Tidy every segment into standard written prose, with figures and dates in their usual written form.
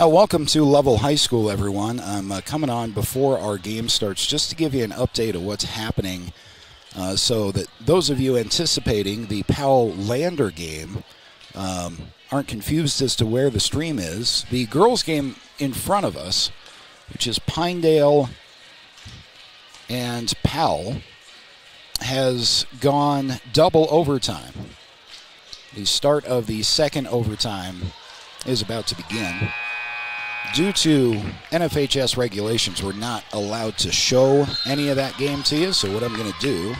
Welcome to Lovell High School, everyone. I'm coming on before our game starts just to give you an update of what's happening so that those of you anticipating the Powell-Lander game aren't confused as to where the stream is. The girls' game in front of us, which is Pinedale and Powell, has gone double overtime. The start of the second overtime is about to begin. Due to NFHS regulations, we're not allowed to show any of that game to you, so what I'm going to do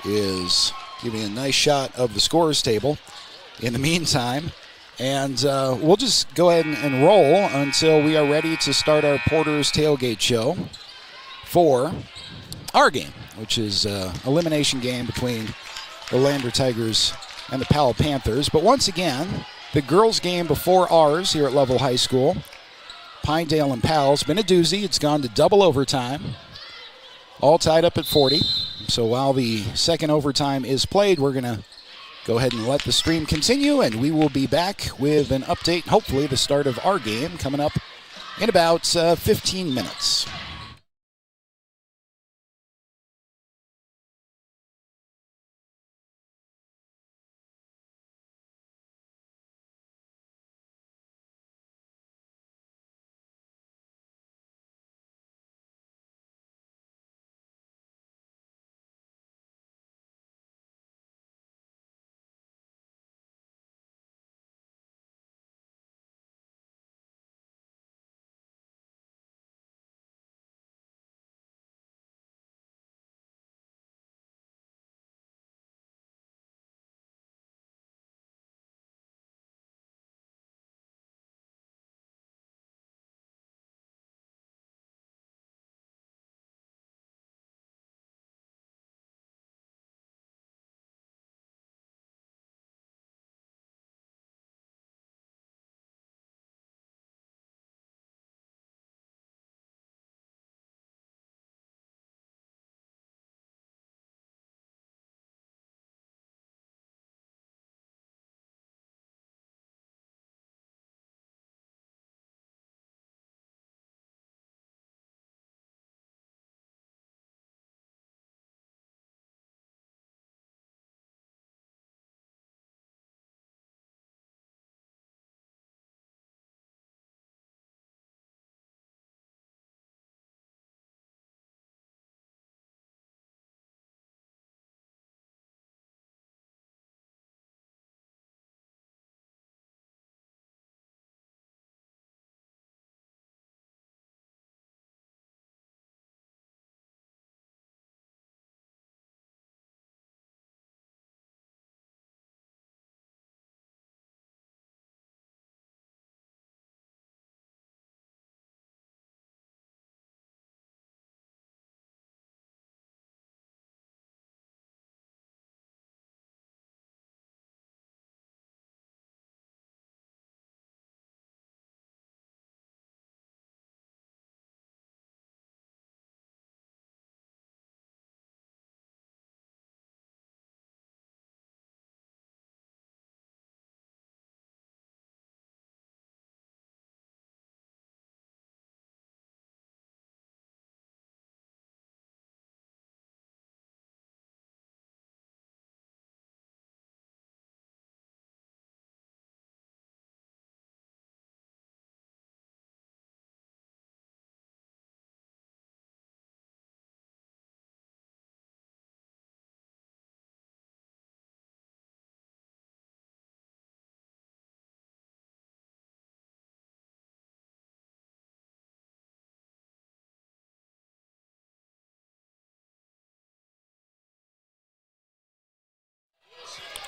is give you a nice shot of the scores table in the meantime, and we'll just go ahead and roll until we are ready to start our Porter's Tailgate show for our game, which is an elimination game between the Lander Tigers and the Powell Panthers. But once again, the girls' game before ours here at Lovell High School, Pinedale and Powell's been a doozy. It's gone to double overtime, all tied up at 40. So while the second overtime is played, we're going to go ahead and let the stream continue, and we will be back with an update, hopefully the start of our game coming up in about 15 minutes.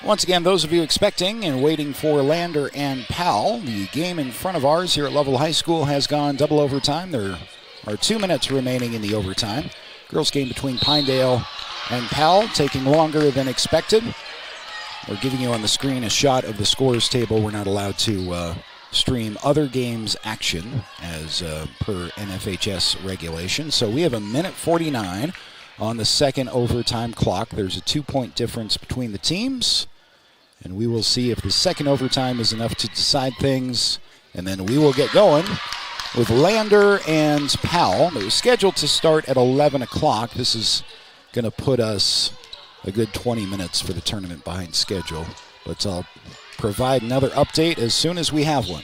Once again, those of you expecting and waiting for Lander and Powell, the game in front of ours here at Lovell High School has gone double overtime. There are 2 minutes remaining in the overtime. Girls' game between Pinedale and Powell taking longer than expected. We're giving you on the screen a shot of the scores table. We're not allowed to stream other games' action as per NFHS regulation. So we have a minute 49 on the second overtime clock. There's a 2-point difference between the teams, and we will see if the second overtime is enough to decide things And then we will get going with Lander and Powell. It was scheduled to start at 11 o'clock. This is going to put us a good 20 minutes for the tournament behind schedule. But I'll provide another update as soon as we have one.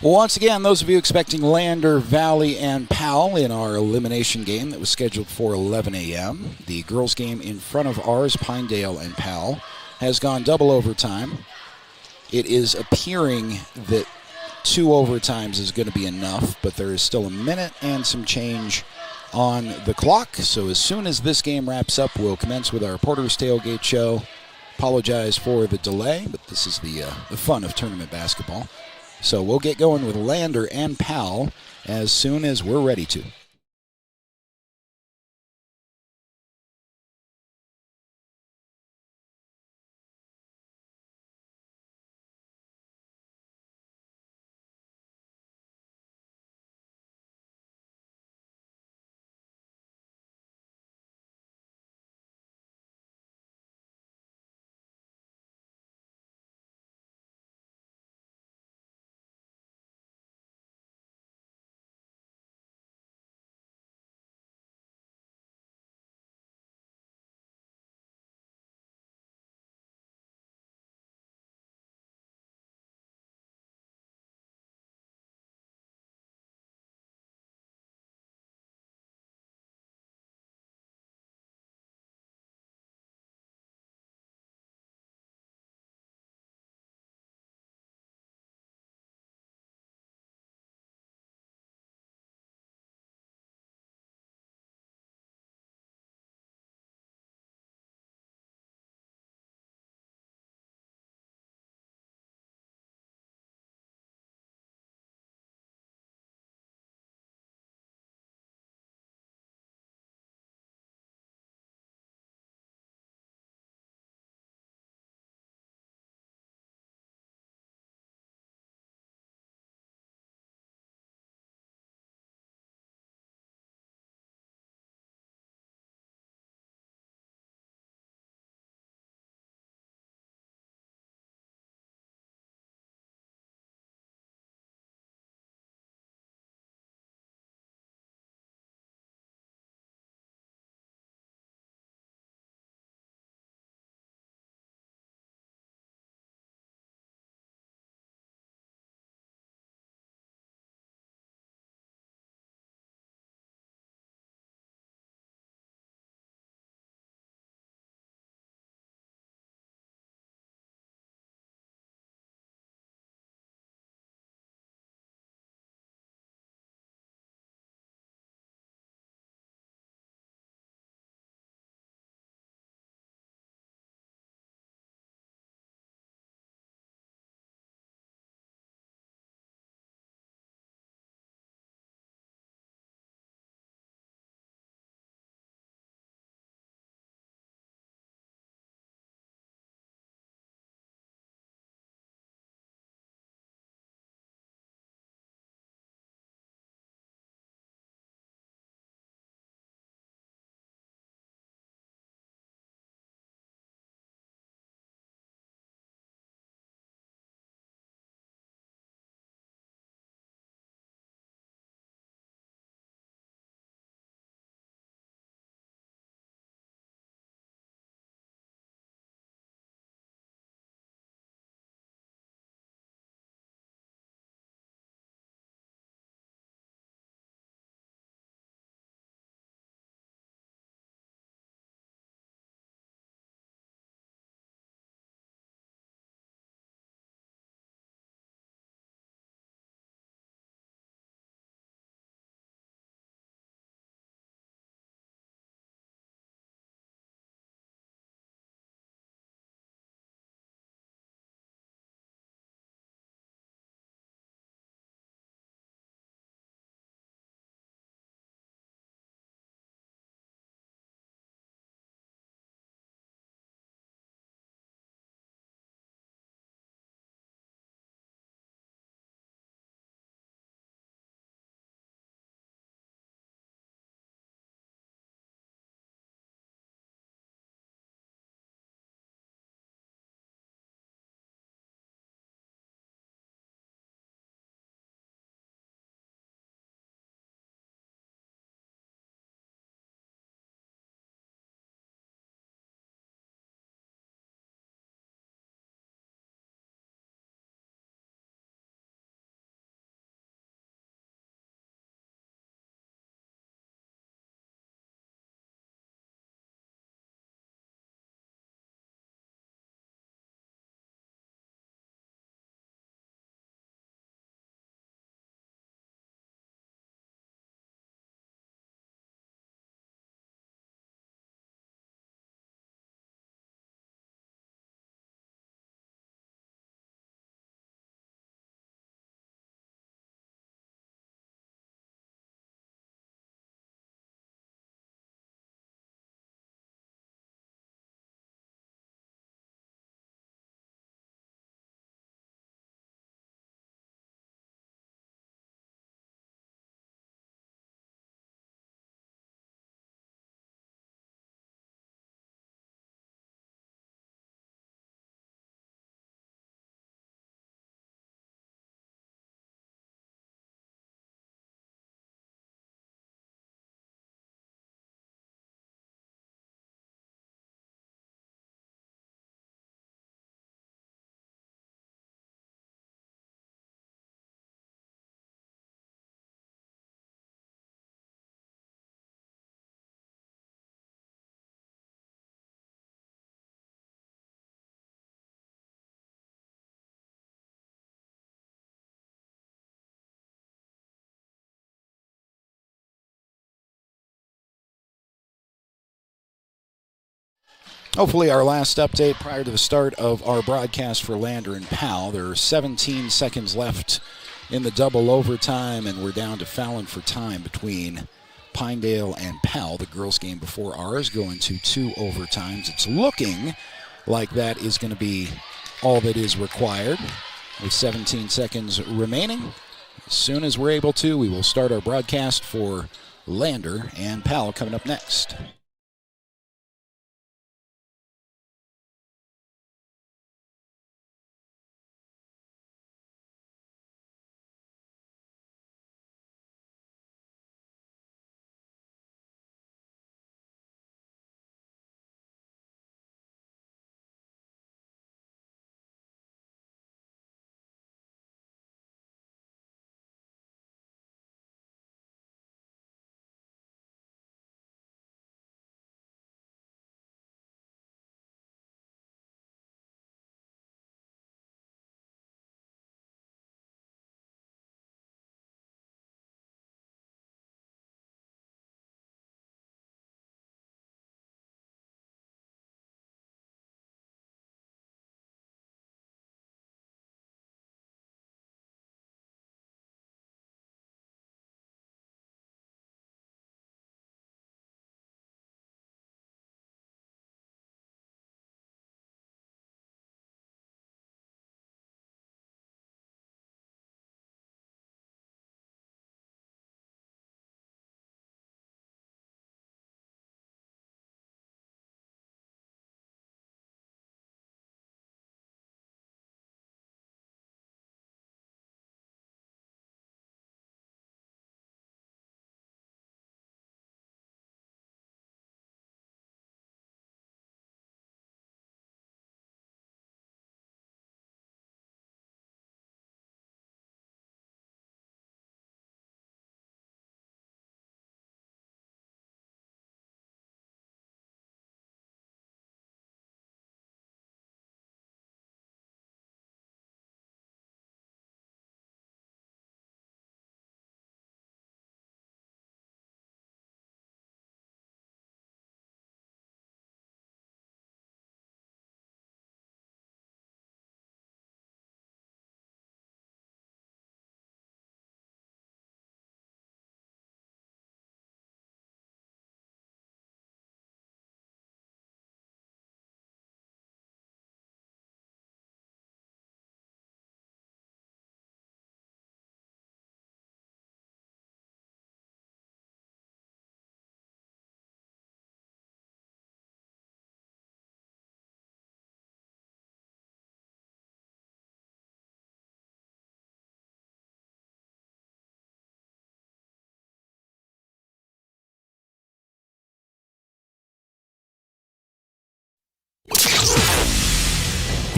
Well, once again, those of you expecting Lander, Valley, and Powell in our elimination game that was scheduled for 11 a.m., the girls' game in front of ours, Pinedale and Powell, has gone double overtime. It is appearing that 2 overtimes is going to be enough, but there is still a minute and some change on the clock. So as soon as this game wraps up, we'll commence with our Porter's Tailgate show. Apologize for the delay, but this is the fun of tournament basketball. So we'll get going with Lander and Powell as soon as we're ready to. Hopefully our last update prior to the start of our broadcast for Lander and Powell. There are 17 seconds left in the double overtime, and we're down to fouling for time between Pinedale and Powell. The girls' game before ours going to 2 overtimes. It's looking like that is going to be all that is required with 17 seconds remaining. As soon as we're able to, we will start our broadcast for Lander and Powell coming up next.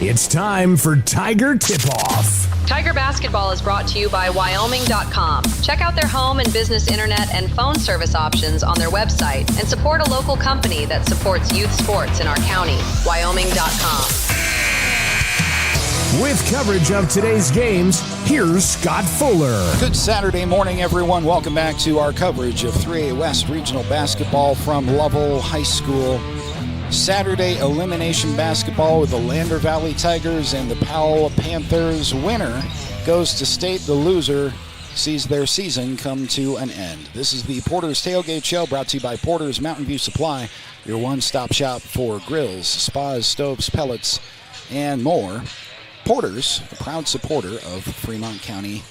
It's time for Tiger Tipoff. Tiger Basketball is brought to you by Wyoming.com. Check out their home and business internet and phone service options on their website and support a local company that supports youth sports in our county. Wyoming.com. With coverage of today's games, here's Scott Fuller. Good Saturday morning, everyone. Welcome back to our coverage of 3A West Regional Basketball from Lovell High School. Saturday elimination basketball with the Lander Valley Tigers and the Powell Panthers. Winner goes to state. The loser sees their season come to an end. This is the Porter's Tailgate Show, brought to you by Porter's Mountain View Supply, your one-stop shop for grills, spas, stoves, pellets, and more. Porter's, a proud supporter of Fremont County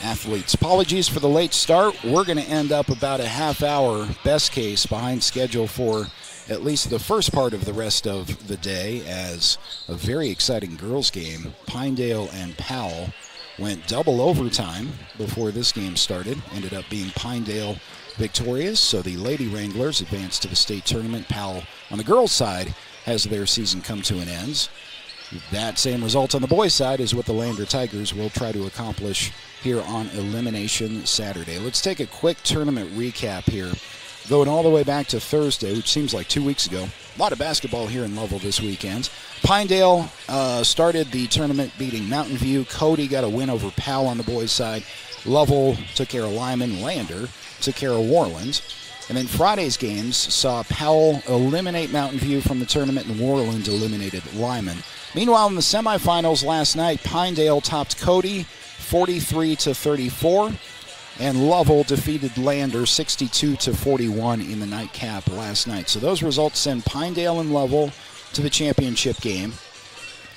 athletes. Apologies for the late start. We're going to end up about a half hour, best case, behind schedule for at least the first part of the rest of the day, as a very exciting girls game. Pinedale and Powell went double overtime before this game started. Ended up being Pinedale victorious, so the Lady Wranglers advanced to the state tournament. Powell, on the girls' side, has their season come to an end. That same result on the boys' side is what the Lander Tigers will try to accomplish here on Elimination Saturday. Let's take a quick tournament recap here, going all the way back to Thursday, which seems like 2 weeks ago. A lot of basketball here in Lovell this weekend. Pinedale started the tournament beating Mountain View. Cody got a win over Powell on the boys' side. Lovell took care of Lyman. Lander took care of Warland. And then Friday's games saw Powell eliminate Mountain View from the tournament, and Worland eliminated Lyman. Meanwhile, in the semifinals last night, Pinedale topped Cody 43-34, and Lovell defeated Lander 62-41 in the nightcap last night. So those results send Pinedale and Lovell to the championship game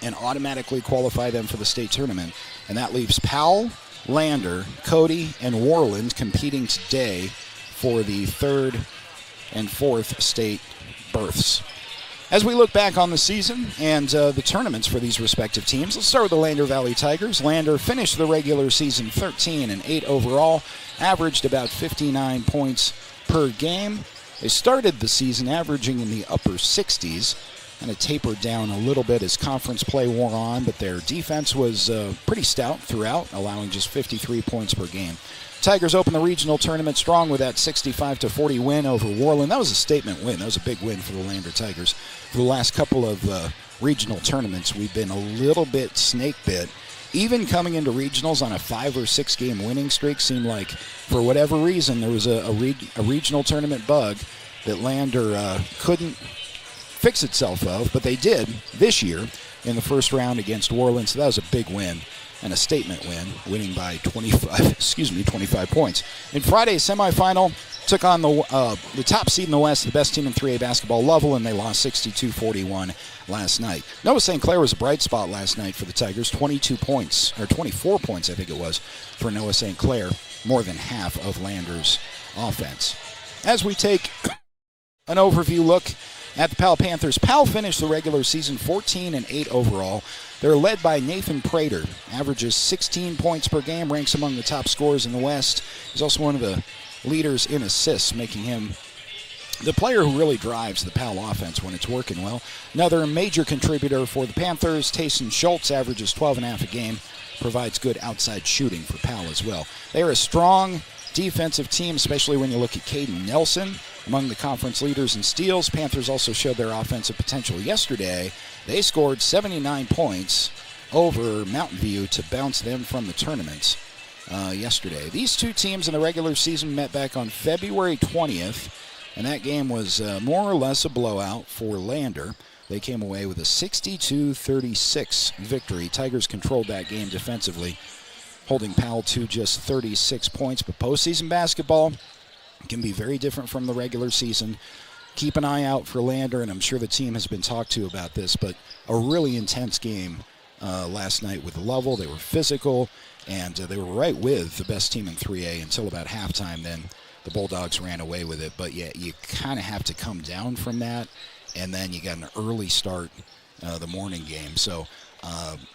and automatically qualify them for the state tournament. And that leaves Powell, Lander, Cody, and Worland competing today for the third and fourth state berths. As we look back on the season and the tournaments for these respective teams, let's start with the Lander Valley Tigers. Lander finished the regular season 13-8 overall, averaged about 59 points per game. They started the season averaging in the upper 60s, and it tapered down a little bit as conference play wore on, but their defense was pretty stout throughout, allowing just 53 points per game. Tigers opened the regional tournament strong with that 65-40 win over Worland. That was a statement win. That was a big win for the Lander Tigers. For the last couple of regional tournaments, we've been a little bit snake bit. Even coming into regionals on a 5 or 6 game winning streak, seemed like for whatever reason there was a regional tournament bug that Lander couldn't fix itself of, but they did this year in the first round against Worland. So that was a big win and a statement win, winning by 25 points. In Friday's semifinal, took on the top seed in the West, the best team in 3A basketball, Lovell, and they lost 62-41 last night. Noah St. Clair was a bright spot last night for the Tigers, 24 points, I think it was, for Noah St. Clair, more than half of Lander's offense. As we take an overview look at the Powell Panthers, Powell finished the regular season 14-8 overall. They're led by Nathan Prater, averages 16 points per game, ranks among the top scorers in the West. He's also one of the leaders in assists, making him the player who really drives the Powell offense when it's working well. Another major contributor for the Panthers, Tayson Schultz, averages 12.5 a game, provides good outside shooting for Powell as well. They are a strong defensive team, especially when you look at Caden Nelson, among the conference leaders in steals. Panthers also showed their offensive potential yesterday. They scored 79 points over Mountain View to bounce them from the tournament yesterday. These two teams in the regular season met back on February 20th, and that game was more or less a blowout for Lander. They came away with a 62-36 victory. Tigers controlled that game defensively, holding Powell to just 36 points. But postseason basketball can be very different from the regular season. Keep an eye out for Lander, and I'm sure the team has been talked to about this, but a really intense game last night with Lovell. They were physical, and they were right with the best team in 3A until about halftime. Then the Bulldogs ran away with it. But, yeah, you kind of have to come down from that, and then you got an early start the morning game. So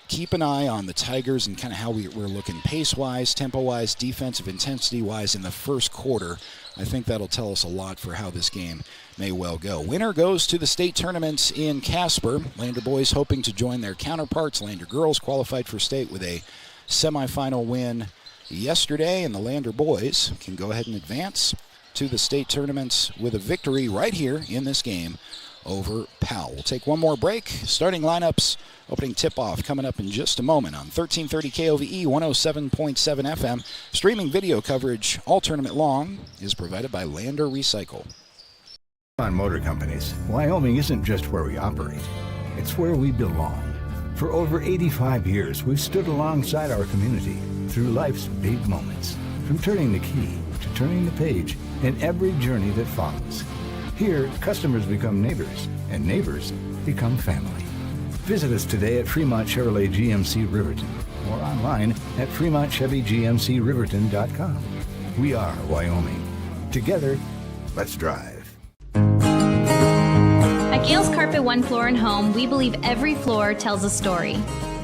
keep an eye on the Tigers and kind of how we're looking pace-wise, tempo-wise, defensive intensity-wise in the first quarter. I think that'll tell us a lot for how this game may well go. Winner goes to the state tournaments in Casper. Lander boys hoping to join their counterparts. Lander girls qualified for state with a semifinal win yesterday, and the Lander boys can go ahead and advance to the state tournaments with a victory right here in this game over Powell. We'll take one more break. Starting lineups, opening tip-off coming up in just a moment on 1330 KOVE 107.7 FM. Streaming video coverage all tournament long is provided by Lander Recycle. On Motor Companies, Wyoming isn't just where we operate, it's where we belong. For over 85 years, we've stood alongside our community through life's big moments, from turning the key to turning the page in every journey that follows. Here, customers become neighbors, and neighbors become family. Visit us today at Fremont Chevrolet GMC Riverton or online at FremontChevyGMCRiverton.com. We are Wyoming. Together, let's drive. At Gales Carpet One Floor and Home, we believe every floor tells a story.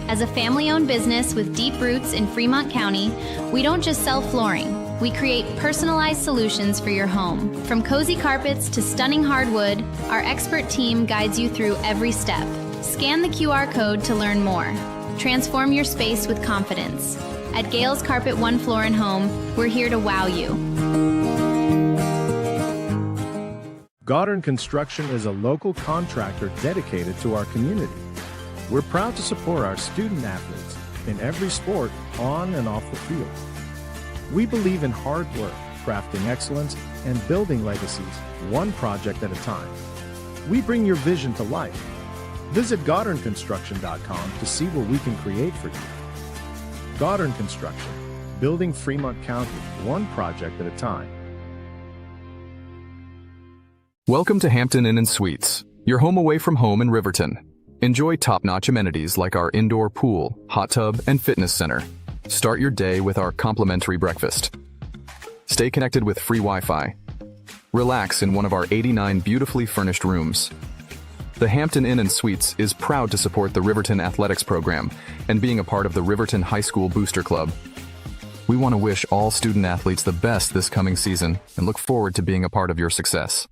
As a family-owned business with deep roots in Fremont County, we don't just sell flooring. We create personalized solutions for your home. From cozy carpets to stunning hardwood, our expert team guides you through every step. Scan the QR code to learn more. Transform your space with confidence. At Gales Carpet One Floor and Home, we're here to wow you. Goddard Construction is a local contractor dedicated to our community. We're proud to support our student athletes in every sport on and off the field. We believe in hard work, crafting excellence and building legacies, one project at a time. We bring your vision to life. Visit GoddardConstruction.com to see what we can create for you. Goddard Construction, building Fremont County, one project at a time. Welcome to Hampton Inn & Suites, your home away from home in Riverton. Enjoy top-notch amenities like our indoor pool, hot tub, and fitness center. Start your day with our complimentary breakfast. Stay connected with free Wi-Fi. Relax in one of our 89 beautifully furnished rooms. The Hampton Inn & Suites is proud to support the Riverton Athletics program and being a part of the Riverton High School Booster Club. We want to wish all student athletes the best this coming season and look forward to being a part of your success.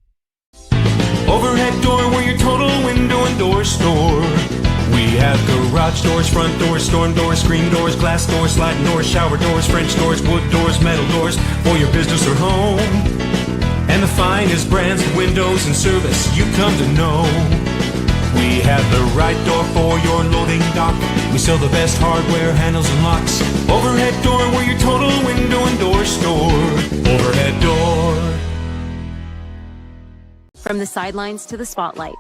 Overhead door, we're your total window and door store. We have garage doors, front doors, storm doors, screen doors, glass doors, sliding doors, shower doors, French doors, wood doors, metal doors for your business or home. And the finest brands of windows and service you come to know. We have the right door for your loading dock. We sell the best hardware, handles, and locks. Overhead door, we're your total window and door store. Overhead door. From the sidelines to the spotlight,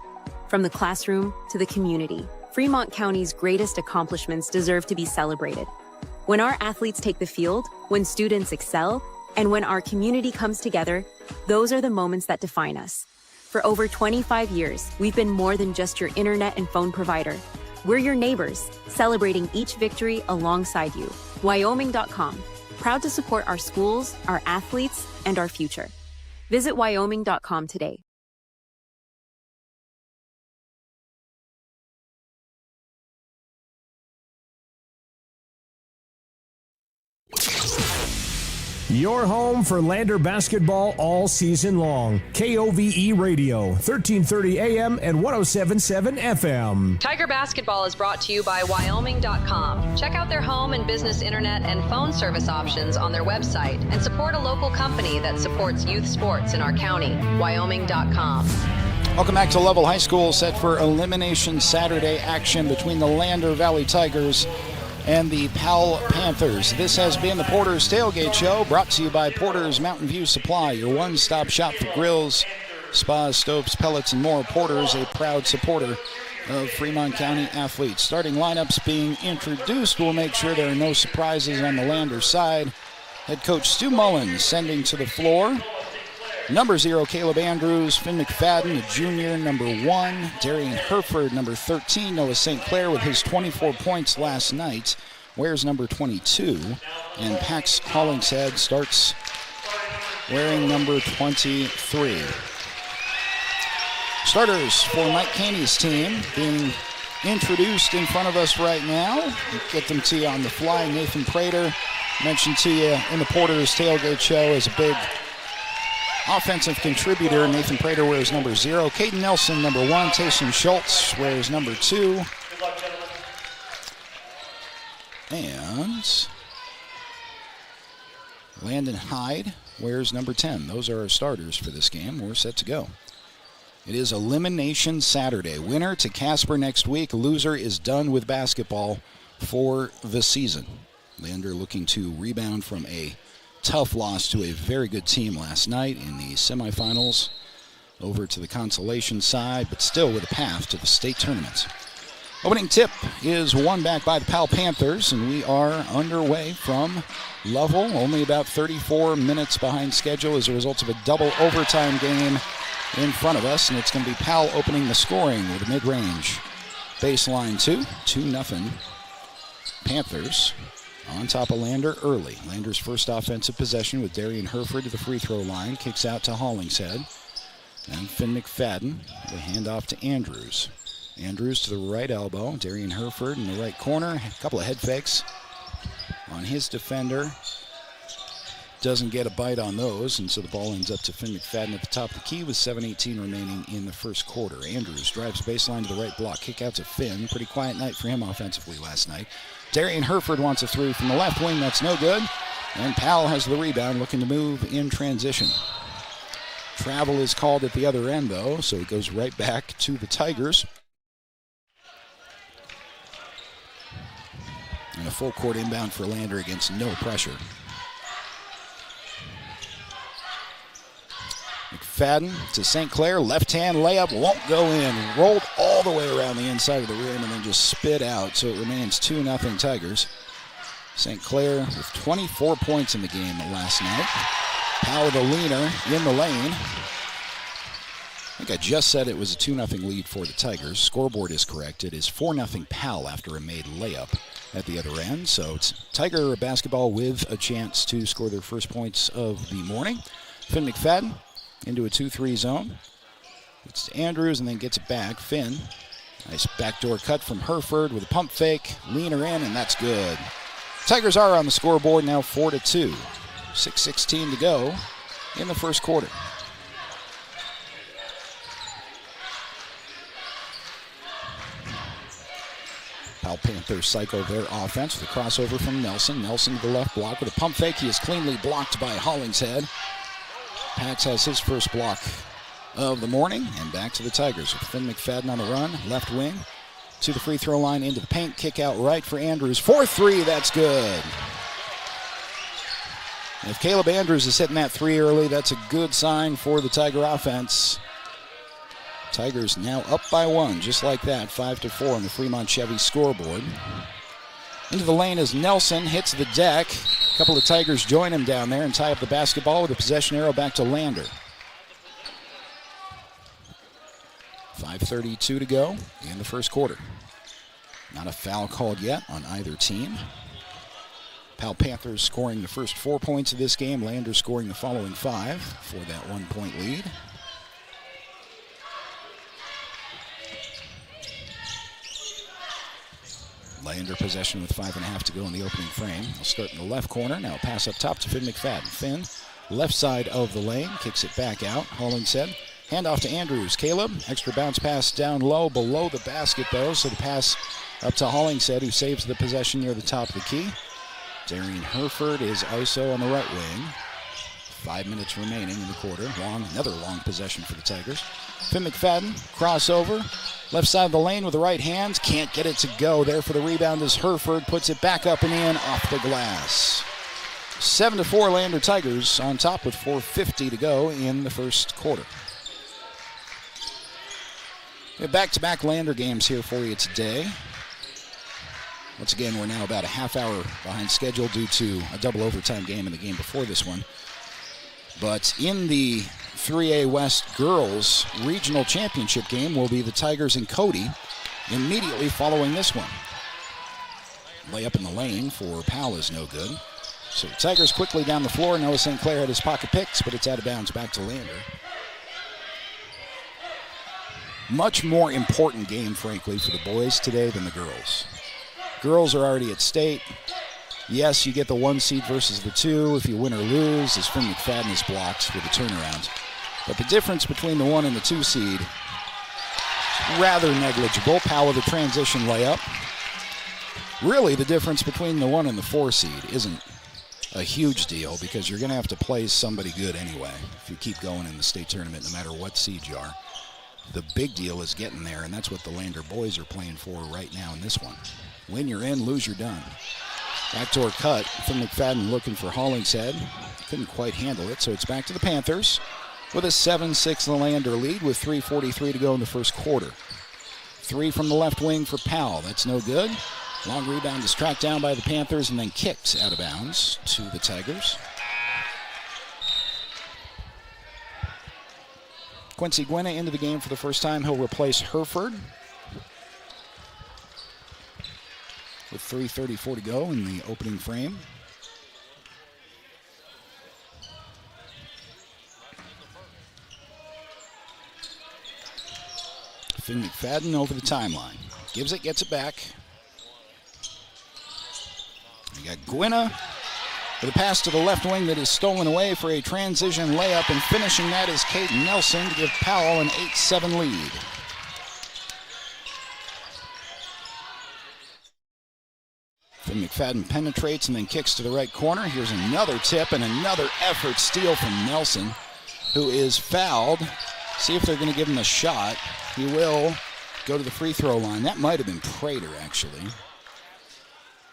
from the classroom to the community, Fremont County's greatest accomplishments deserve to be celebrated. When our athletes take the field, when students excel, and when our community comes together, those are the moments that define us. For over 25 years, we've been more than just your internet and phone provider. We're your neighbors, celebrating each victory alongside you. Wyoming.com, proud to support our schools, our athletes, and our future. Visit Wyoming.com today. Your home for Lander basketball all season long. KOVE Radio, 1330 AM and 107.7 FM. Tiger Basketball is brought to you by Wyoming.com. Check out their home and business internet and phone service options on their website and support a local company that supports youth sports in our county. Wyoming.com. Welcome back to Lovell High School, set for Elimination Saturday action between the Lander Valley Tigers and the Powell Panthers. This has been the Porter's Tailgate Show, brought to you by Porter's Mountain View Supply, your one-stop shop for grills, spas, stoves, pellets, and more. Porter's, a proud supporter of Fremont County athletes. Starting lineups being introduced. We'll make sure there are no surprises on the Lander side. Head coach Stu Mullins sending to the floor. Number 0, Caleb Andrews. Finn McFadden, a junior. Number 1, Darian Herford. Number 13, Noah St. Clair with his 24 points last night. Wears number 22. And Pax Hollingshead starts wearing number 23. Starters for Mike Caney's team being introduced in front of us right now. Get them to you on the fly. Nathan Prater, mentioned to you in the Porter's Tailgate Show, as a big offensive contributor. Nathan Prater wears number 0. Caden Nelson, number 1. Taysom Schultz wears number 2. And Landon Hyde wears number 10. Those are our starters for this game. We're set to go. It is Elimination Saturday. Winner to Casper next week. Loser is done with basketball for the season. Lander looking to rebound from a tough loss to a very good team last night in the semifinals, over to the consolation side, but still with a path to the state tournament. Opening tip is won back by the Powell Panthers, and we are underway from Lovell, only about 34 minutes behind schedule as a result of a double overtime game in front of us, and it's going to be Powell opening the scoring with a mid-range baseline 2-0 Panthers. On top of Lander early. Lander's first offensive possession with Darian Herford to the free throw line. Kicks out to Hollingshead. And Finn McFadden, the handoff to Andrews. Andrews to the right elbow. Darian Herford in the right corner. A couple of head fakes on his defender. Doesn't get a bite on those, and so the ball ends up to Finn McFadden at the top of the key with 7:18 remaining in the first quarter. Andrews drives baseline to the right block. Kick out to Finn. Pretty quiet night for him offensively last night. Darian Herford wants a 3 from the left wing. That's no good. And Powell has the rebound, looking to move in transition. Travel is called at the other end, though, so it goes right back to the Tigers. And a full court inbound for Lander against no pressure. McFadden to St. Clair. Left-hand layup won't go in. Rolled all the way around the inside of the rim and then just spit out. So it remains 2-0 Tigers. St. Clair with 24 points in the game last night. Powell the leaner in the lane. I think I just said it was a 2-0 lead for the Tigers. Scoreboard is correct. It is 4-0 Powell after a made layup at the other end. So it's Tiger basketball with a chance to score their first points of the morning. Finn McFadden into a 2-3 zone. It's to Andrews and then gets it back. Finn, nice backdoor cut from Hereford with a pump fake. Leaner in, and that's good. Tigers are on the scoreboard now 4-2. 6:16 to go in the first quarter. Powell Panthers cycle their offense with a crossover from Nelson. Nelson to the left block with a pump fake. He is cleanly blocked by Hollingshead. Pax has his first block of the morning, and back to the Tigers with Finn McFadden on the run, left wing to the free throw line, into the paint, kick out right for Andrews. 4-3, that's good. And if Caleb Andrews is hitting that three early, that's a good sign for the Tiger offense. Tigers now up by one, just like that, 5-4 on the Fremont Chevy scoreboard. Into the lane as Nelson hits the deck. A couple of Tigers join him down there and tie up the basketball with a possession arrow back to Lander. 5:32 to go in the first quarter. Not a foul called yet on either team. Powell Panthers scoring the first 4 points of this game. Lander scoring the following 5 for that 1-point lead. Lander possession with 5.5 to go in the opening frame. They'll start in the left corner. Now pass up top to Finn McFadden. Finn, left side of the lane, kicks it back out. Hollingshead, handoff to Andrews. Caleb, extra bounce pass down low, below the basket though, so the pass up to Hollingshead, who saves the possession near the top of the key. Darian Hereford is ISO on the right wing. 5 minutes remaining in the quarter. Another long possession for the Tigers. Finn McFadden, crossover. Left side of the lane with the right hand. Can't get it to go. There for the rebound as Hereford puts it back up and in off the glass. 7-4 Lander Tigers on top with 4:50 to go in the first quarter. We have back-to-back Lander games here for you today. Once again, we're now about a half hour behind schedule due to a double overtime game in the game before this one. But in the 3A West Girls Regional Championship game will be the Tigers and Cody immediately following this one. Layup in the lane for Powell is no good. So Tigers quickly down the floor. Noah St. Clair had his pocket picks, but it's out of bounds back to Lander. Much more important game, frankly, for the boys today than the girls. Girls are already at state. Yes, you get the 1 seed versus the 2 if you win or lose, as Finn McFadden is blocked with a turnaround. But the difference between the 1 and the 2 seed, rather negligible. Powell with a transition layup. Really, the difference between the 1 and the 4 seed isn't a huge deal because you're going to have to play somebody good anyway if you keep going in the state tournament, no matter what seed you are. The big deal is getting there, and that's what the Lander boys are playing for right now in this one. Win, you're in. Lose, you're done. Backdoor cut from McFadden looking for Hollingshead. Couldn't quite handle it, so it's back to the Panthers with a 7-6 Lander lead with 3:43 to go in the first quarter. 3 from the left wing for Powell. That's no good. Long rebound is tracked down by the Panthers and then kicked out of bounds to the Tigers. Quincy Gwynna into the game for the first time. He'll replace Hereford. With 3:34 to go in the opening frame. Finn McFadden over the timeline. Gives it, gets it back. We got Gwynna with a pass to the left wing that is stolen away for a transition layup, and finishing that is Caden Nelson to give Powell an 8-7 lead. Finn McFadden penetrates and then kicks to the right corner. Here's another tip and another effort steal from Nelson, who is fouled. See if they're going to give him a shot. He will go to the free throw line. That might have been Prater, actually.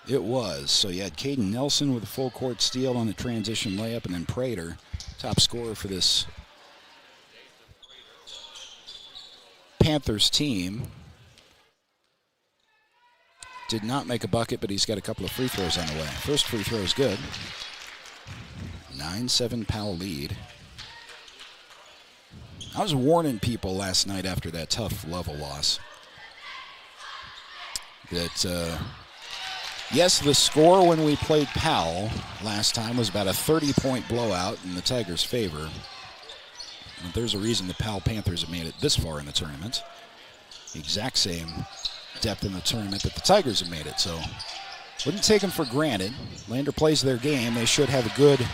It was. So you had Caden Nelson with a full court steal on the transition layup, and then Prater, top scorer for this Panthers team did not make a bucket, but he's got a couple of free throws on the way. First free throw is good. 9-7 Powell lead. I was warning people last night after that tough Lovell loss that, yes, the score when we played Powell last time was about a 30-point blowout in the Tigers' favor. But there's a reason the Powell Panthers have made it this far in the tournament. The exact same depth in the tournament that the Tigers have made it, so wouldn't take them for granted. Lander plays their game. They should have a good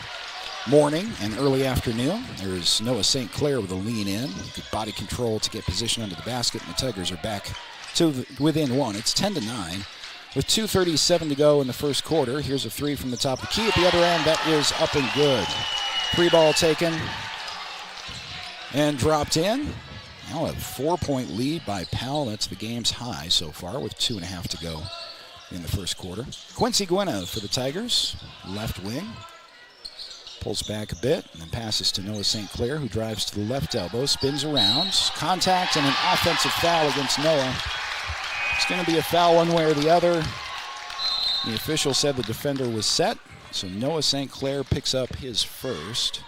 morning and early afternoon. There's Noah St. Clair with a lean in. Good body control to get position under the basket, and the Tigers are back to within one. It's 10-9 with 2:37 to go in the first quarter. Here's a three from the top of the key at the other end. That is up and good. Free ball taken and dropped in. Now a 4-point lead by Powell. That's the game's high so far with 2.5 to go in the first quarter. Quincy Gwynna for the Tigers, left wing. Pulls back a bit and then passes to Noah St. Clair, who drives to the left elbow, spins around. Contact and an offensive foul against Noah. It's going to be a foul one way or the other. The official said the defender was set, so Noah St. Clair picks up his first.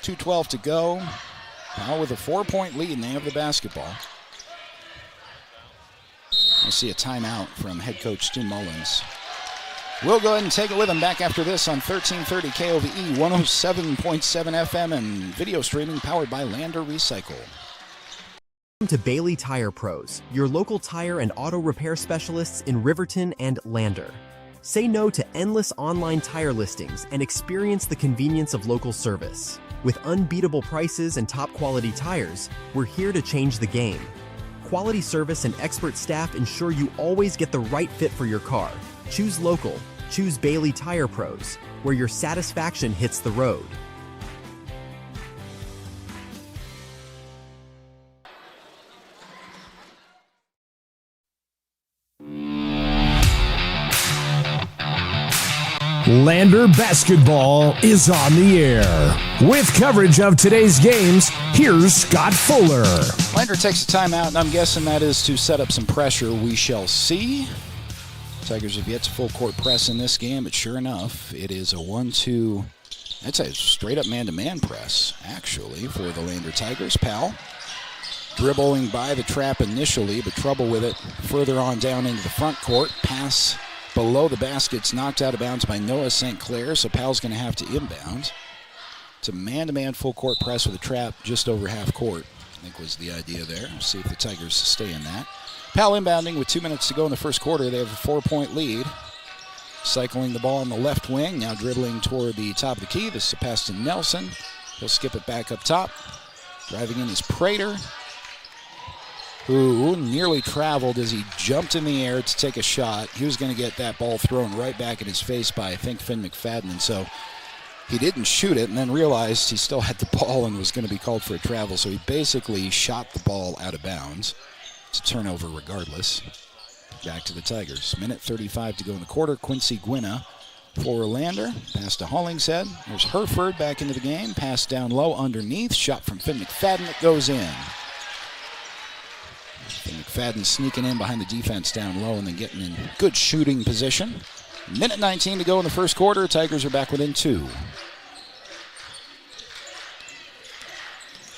2:12 to go. Powell with a 4-point lead, and they have the basketball. We'll see a timeout from head coach Stu Mullins. We'll go ahead and take it with him back after this on 1330 KOVE, 107.7 FM, and video streaming powered by Lander Recycle. Welcome to Bailey Tire Pros, your local tire and auto repair specialists in Riverton and Lander. Say no to endless online tire listings and experience the convenience of local service. With unbeatable prices and top quality tires, we're here to change the game. Quality service and expert staff ensure you always get the right fit for your car. Choose local. Choose Bailey Tire Pros, where your satisfaction hits the road. Lander basketball is on the air. With coverage of today's games, here's Scott Fuller. Lander takes a timeout, and I'm guessing that is to set up some pressure. We shall see. Tigers have yet to full court press in this game, but sure enough, it is a 1-2. That's a straight-up man-to-man press, actually, for the Lander Tigers. Powell dribbling by the trap initially, but trouble with it further on down into the front court. Pass below the basket's knocked out of bounds by Noah St. Clair, so Powell's going to have to inbound. It's a man-to-man full court press with a trap just over half court, I think was the idea there. We'll see if the Tigers stay in that. Powell inbounding with 2 minutes to go in the first quarter. They have a 4-point lead. Cycling the ball on the left wing, now dribbling toward the top of the key. This is a pass to Nelson. He'll skip it back up top. Driving in is Prater, who nearly traveled as he jumped in the air to take a shot. He was going to get that ball thrown right back in his face by, I think, Finn McFadden. And so he didn't shoot it and then realized he still had the ball and was going to be called for a travel. So he basically shot the ball out of bounds. It's a turnover regardless. Back to the Tigers. Minute 35 to go in the quarter. Quincy Gwynna for Lander. Pass to Hollingshead. There's Herford back into the game. Pass down low underneath. Shot from Finn McFadden that goes in. Finn McFadden sneaking in behind the defense down low and then getting in good shooting position. Minute 19 to go in the first quarter. Tigers are back within 2.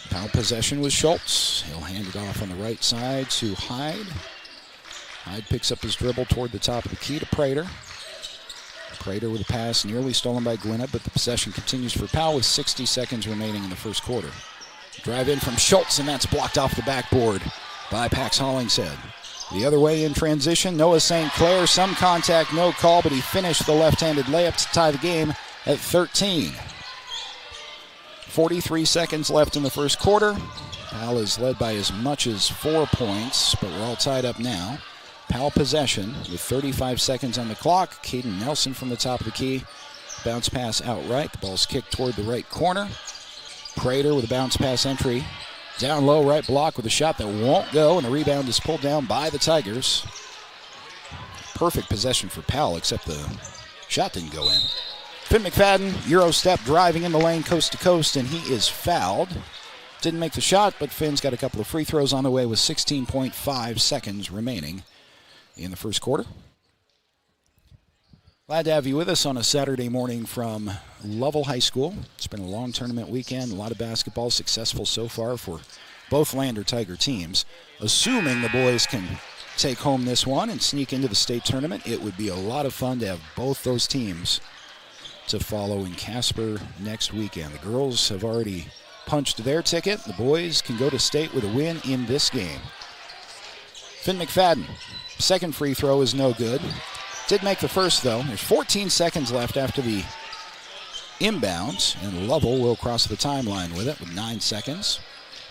Powell possession with Schultz. He'll hand it off on the right side to Hyde. Hyde picks up his dribble toward the top of the key to Prater. Prater with a pass nearly stolen by Gwynna, but the possession continues for Powell with 60 seconds remaining in the first quarter. Drive in from Schultz, and that's blocked off the backboard by Pax Hollingshead. The other way in transition, Noah St. Clair, some contact, no call, but he finished the left-handed layup to tie the game at 13. 43 seconds left in the first quarter. Powell is led by as much as 4 points, but we're all tied up now. Powell possession with 35 seconds on the clock. Caden Nelson from the top of the key. Bounce pass outright. The ball's kicked toward the right corner. Prater with a bounce pass entry. Down low, right block with a shot that won't go, and the rebound is pulled down by the Tigers. Perfect possession for Powell, except the shot didn't go in. Finn McFadden, Euro step, driving in the lane coast to coast, and he is fouled. Didn't make the shot, but Finn's got a couple of free throws on the way with 16.5 seconds remaining in the first quarter. Glad to have you with us on a Saturday morning from Lovell High School. It's been a long tournament weekend, a lot of basketball, successful so far for both Lander Tiger teams. Assuming the boys can take home this one and sneak into the state tournament, it would be a lot of fun to have both those teams to follow in Casper next weekend. The girls have already punched their ticket. The boys can go to state with a win in this game. Finn McFadden, second free throw is no good. Did make the first, though. There's 14 seconds left after the inbounds, and Lovell will cross the timeline with it with 9 seconds.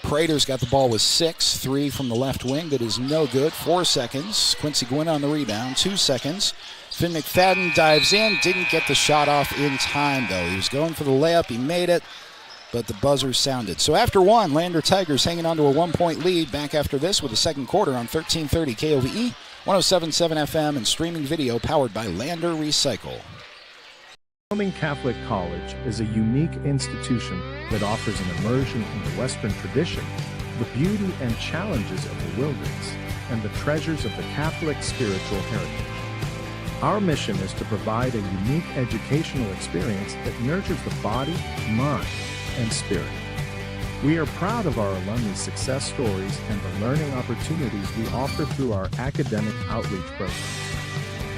Prater's got the ball with 6. 3 from the left wing. That is no good. 4 seconds. Quincy Gwynn on the rebound. 2 seconds. Finn McFadden dives in. Didn't get the shot off in time, though. He was going for the layup. He made it, but the buzzer sounded. So after one, Lander Tigers hanging on to a 1-point lead. Back after this with the second quarter on 1330 KOVE, 107.7 FM, and streaming video powered by Lander Recycle. Wyoming Catholic College is a unique institution that offers an immersion in the Western tradition, the beauty and challenges of the wilderness, and the treasures of the Catholic spiritual heritage. Our mission is to provide a unique educational experience that nurtures the body, mind, and spirit. We are proud of our alumni success stories and the learning opportunities we offer through our academic outreach programs.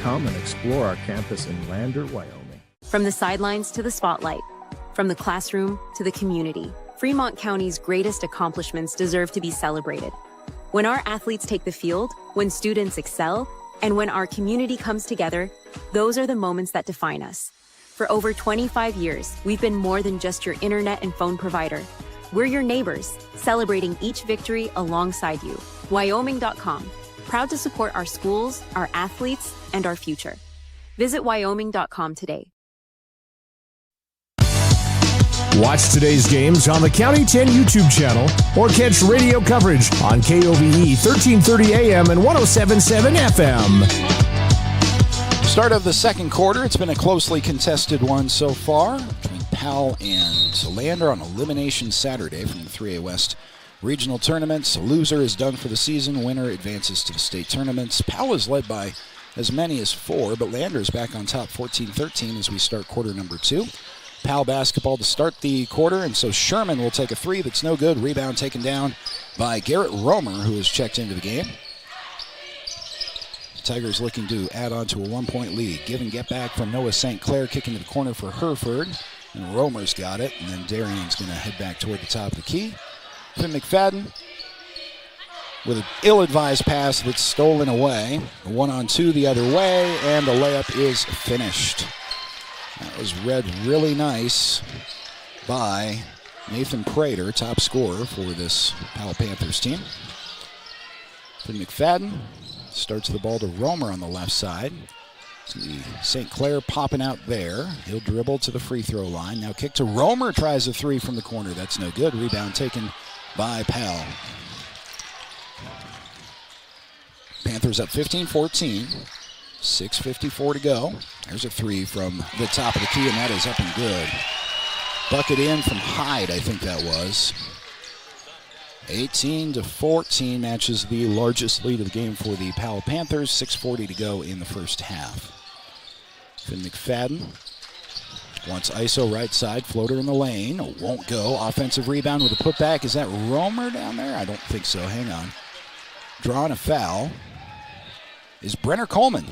Come and explore our campus in Lander, Wyoming. From the sidelines to the spotlight, from the classroom to the community, Fremont County's greatest accomplishments deserve to be celebrated. When our athletes take the field, when students excel, and when our community comes together, those are the moments that define us. For over 25 years, we've been more than just your internet and phone provider. We're your neighbors, celebrating each victory alongside you. Wyoming.com, proud to support our schools, our athletes, and our future. Visit Wyoming.com today. Watch today's games on the County 10 YouTube channel or catch radio coverage on KOVE 1330 AM and 107.7 FM. Start of the second quarter. It's been a closely contested one so far between Powell and Lander on Elimination Saturday from the 3A West Regional Tournaments. A loser is done for the season. Winner advances to the state tournaments. Powell is led by as many as 4, but Lander is back on top 14-13 as we start quarter number 2. Powell basketball to start the quarter, and so Sherman will take a 3 that's no good. Rebound taken down by Garrett Romer, who has checked into the game. Tigers looking to add on to a 1-point lead. Give and get back from Noah St. Clair, kicking to the corner for Hereford. And Romer's got it, and then Darian's going to head back toward the top of the key. Finn McFadden with an ill-advised pass that's stolen away. A 1-on-2 the other way, and the layup is finished. That was read really nice by Nathan Prater, top scorer for this Powell Panthers team. Finn McFadden starts the ball to Romer on the left side. See St. Clair popping out there. He'll dribble to the free throw line. Now kick to Romer, tries a 3 from the corner. That's no good. Rebound taken by Powell. Panthers up 15-14. 6:54 to go. There's a 3 from the top of the key, and that is up and good. Bucket in from Hyde, I think that was. 18-14 matches the largest lead of the game for the Powell Panthers. 6:40 to go in the first half. Finn McFadden wants ISO right side, floater in the lane. Won't go. Offensive rebound with a putback. Is that Romer down there? I don't think so. Hang on. Drawing a foul is Brenner Coleman.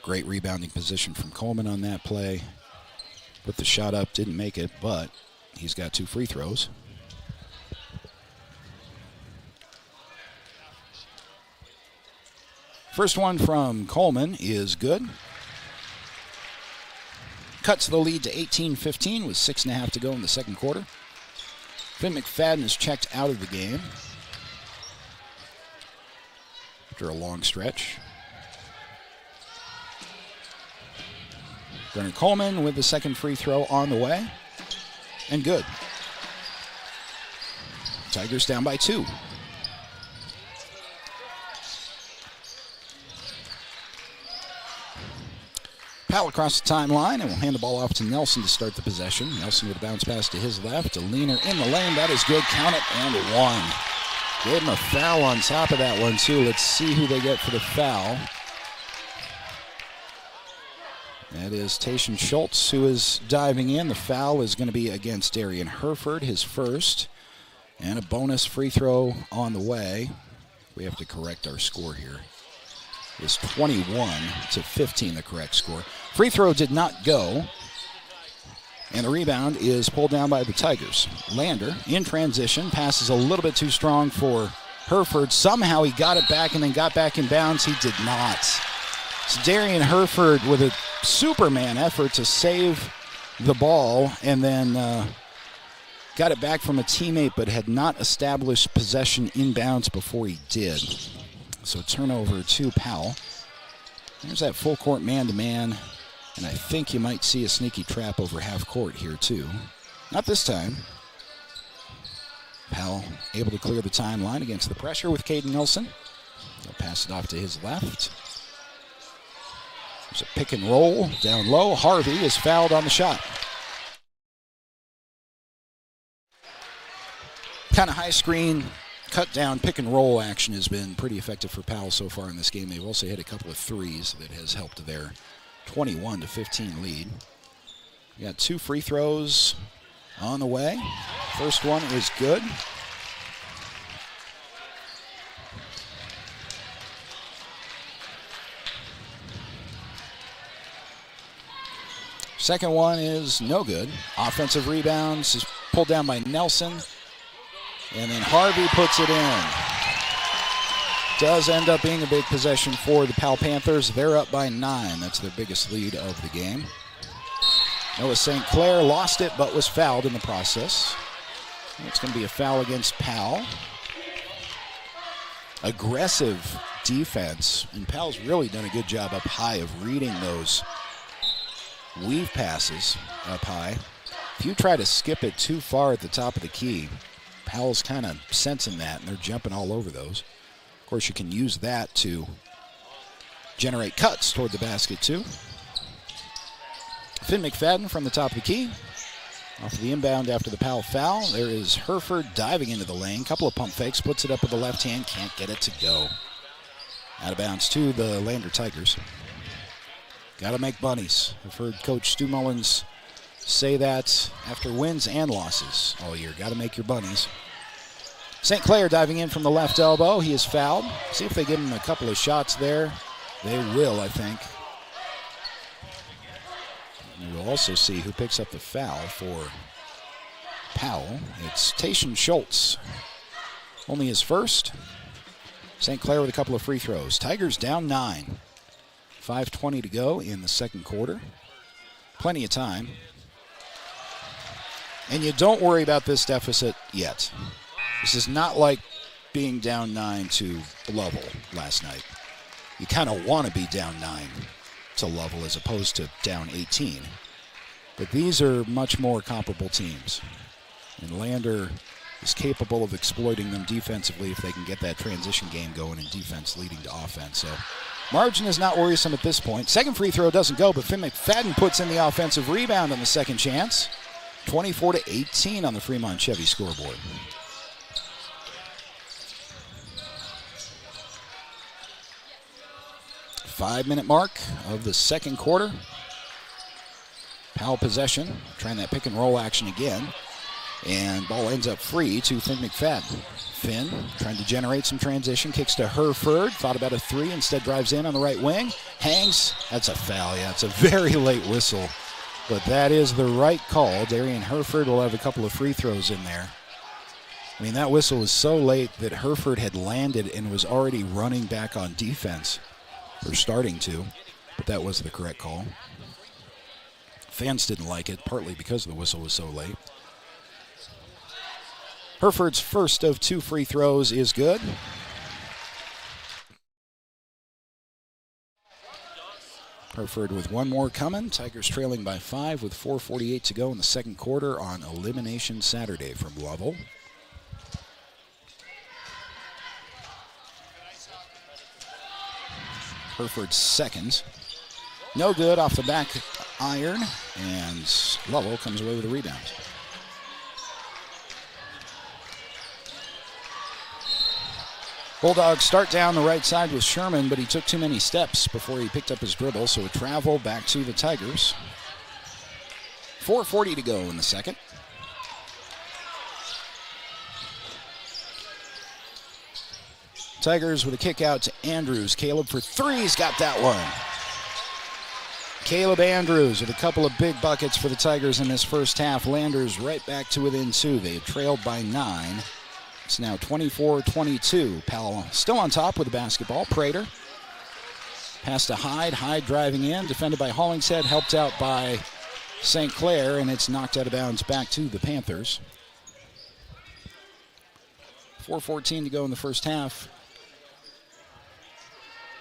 Great rebounding position from Coleman on that play. Put the shot up, didn't make it, but he's got 2 free throws. First one from Coleman is good. Cuts the lead to 18-15 with 6.5 to go in the second quarter. Finn McFadden is checked out of the game after a long stretch. Brenner Coleman with the second free throw on the way. And good. Tigers down by 2. Powell across the timeline, and will hand the ball off to Nelson to start the possession. Nelson with a bounce pass to his left. A leaner in the lane. That is good. Count it, and 1. Gave him a foul on top of that one, too. Let's see who they get for the foul. That is Tayshon Schultz, who is diving in. The foul is going to be against Darian Herford, his first. And a bonus free throw on the way. We have to correct our score here. It's 21-15, the correct score. Free throw did not go. And the rebound is pulled down by the Tigers. Lander in transition, passes a little bit too strong for Herford. Somehow he got it back and then got back in bounds. He did not. So Darian Herford with a Superman effort to save the ball, and then got it back from a teammate, but had not established possession inbounds before he did. So turnover to Powell. There's that full court man-to-man, and I think you might see a sneaky trap over half court here too. Not this time. Powell able to clear the timeline against the pressure with Caden Nelson. He'll pass it off to his left. There's a pick and roll down low. Harvey is fouled on the shot. Kind of high screen, cut down, pick and roll action has been pretty effective for Powell so far in this game. They've also hit a couple of threes that has helped their 21-15 lead. We got 2 free throws on the way. First one is good. Second one is no good. Offensive rebounds is pulled down by Nelson. And then Harvey puts it in. Does end up being a big possession for the Powell Panthers. They're up by 9. That's their biggest lead of the game. Noah St. Clair lost it but was fouled in the process. It's going to be a foul against Powell. Aggressive defense. And Powell's really done a good job up high of reading those weave passes up high. If you try to skip it too far at the top of the key, Powell's kind of sensing that, and they're jumping all over those. Of course, you can use that to generate cuts toward the basket, too. Finn McFadden from the top of the key. Off of the inbound after the Powell foul. There is Herford diving into the lane. Couple of pump fakes, puts it up with the left hand, can't get it to go. Out of bounds to the Lander Tigers. Got to make bunnies. I've heard Coach Stu Mullins say that after wins and losses all year. Got to make your bunnies. St. Clair diving in from the left elbow. He is fouled. See if they give him a couple of shots there. They will, I think. And we'll also see who picks up the foul for Powell. It's Tayshon Schultz. Only his first. St. Clair with a couple of free throws. Tigers down 9. 5:20 to go in the second quarter. Plenty of time. And you don't worry about this deficit yet. This is not like being down 9 to Lovell last night. You kind of want to be down 9 to Lovell as opposed to down 18. But these are much more comparable teams. And Lander is capable of exploiting them defensively if they can get that transition game going and defense leading to offense. So margin is not worrisome at this point. Second free throw doesn't go, but Finn McFadden puts in the offensive rebound on the second chance. 24-18 on the Fremont Chevy scoreboard. Five-minute mark of the second quarter. Powell possession, trying that pick and roll action again. And ball ends up free to Finn McFadden. Finn trying to generate some transition, kicks to Herford, thought about a three, instead drives in on the right wing, hangs, that's a foul, yeah, it's a very late whistle, but that is the right call. Darian Herford will have a couple of free throws in there. I mean, that whistle was so late that Herford had landed and was already running back on defense, or starting to, but that was the correct call. Fans didn't like it, partly because the whistle was so late. Herford's first of 2 free throws is good. Herford with one more coming. Tigers trailing by 5 with 4:48 to go in the second quarter on Elimination Saturday from Lovell. Herford's second. No good off the back iron, and Lovell comes away with a rebound. Bulldogs start down the right side with Sherman, but he took too many steps before he picked up his dribble, so a travel back to the Tigers. 4:40 to go in the second. Tigers with a kick out to Andrews. Caleb for three. He's got that one. Caleb Andrews with a couple of big buckets for the Tigers in this first half. Landers right back to within 2. They had trailed by 9. It's now 24-22. Powell still on top with the basketball. Prater. Pass to Hyde. Hyde driving in. Defended by Hollingshead. Helped out by St. Clair. And it's knocked out of bounds back to the Panthers. 4:14 to go in the first half.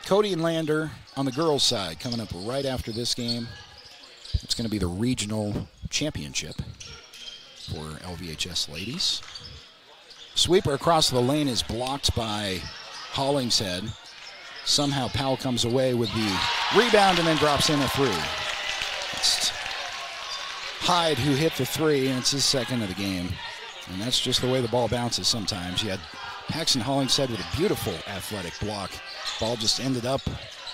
Cody and Lander on the girls' side coming up right after this game. It's going to be the regional championship for LVHS ladies. Sweeper across the lane is blocked by Hollingshead. Somehow Powell comes away with the rebound and then drops in a 3. It's Hyde who hit the 3, and it's his second of the game. And that's just the way the ball bounces sometimes. You had Paxton Hollingshead with a beautiful athletic block. Ball just ended up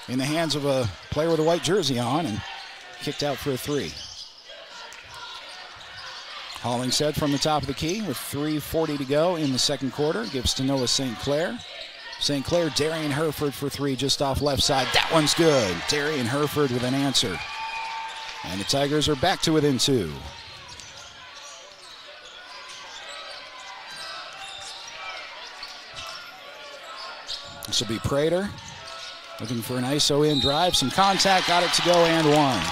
in the hands of a player with a white jersey on and kicked out for a 3. Hollingshead from the top of the key with 3:40 to go in the second quarter. Gives to Noah St. Clair. St. Clair, Darian Herford for 3 just off left side. That one's good. Darian Herford with an answer. And the Tigers are back to within 2. This will be Prater. Looking for an ISO in drive. Some contact. Got it to go and 1.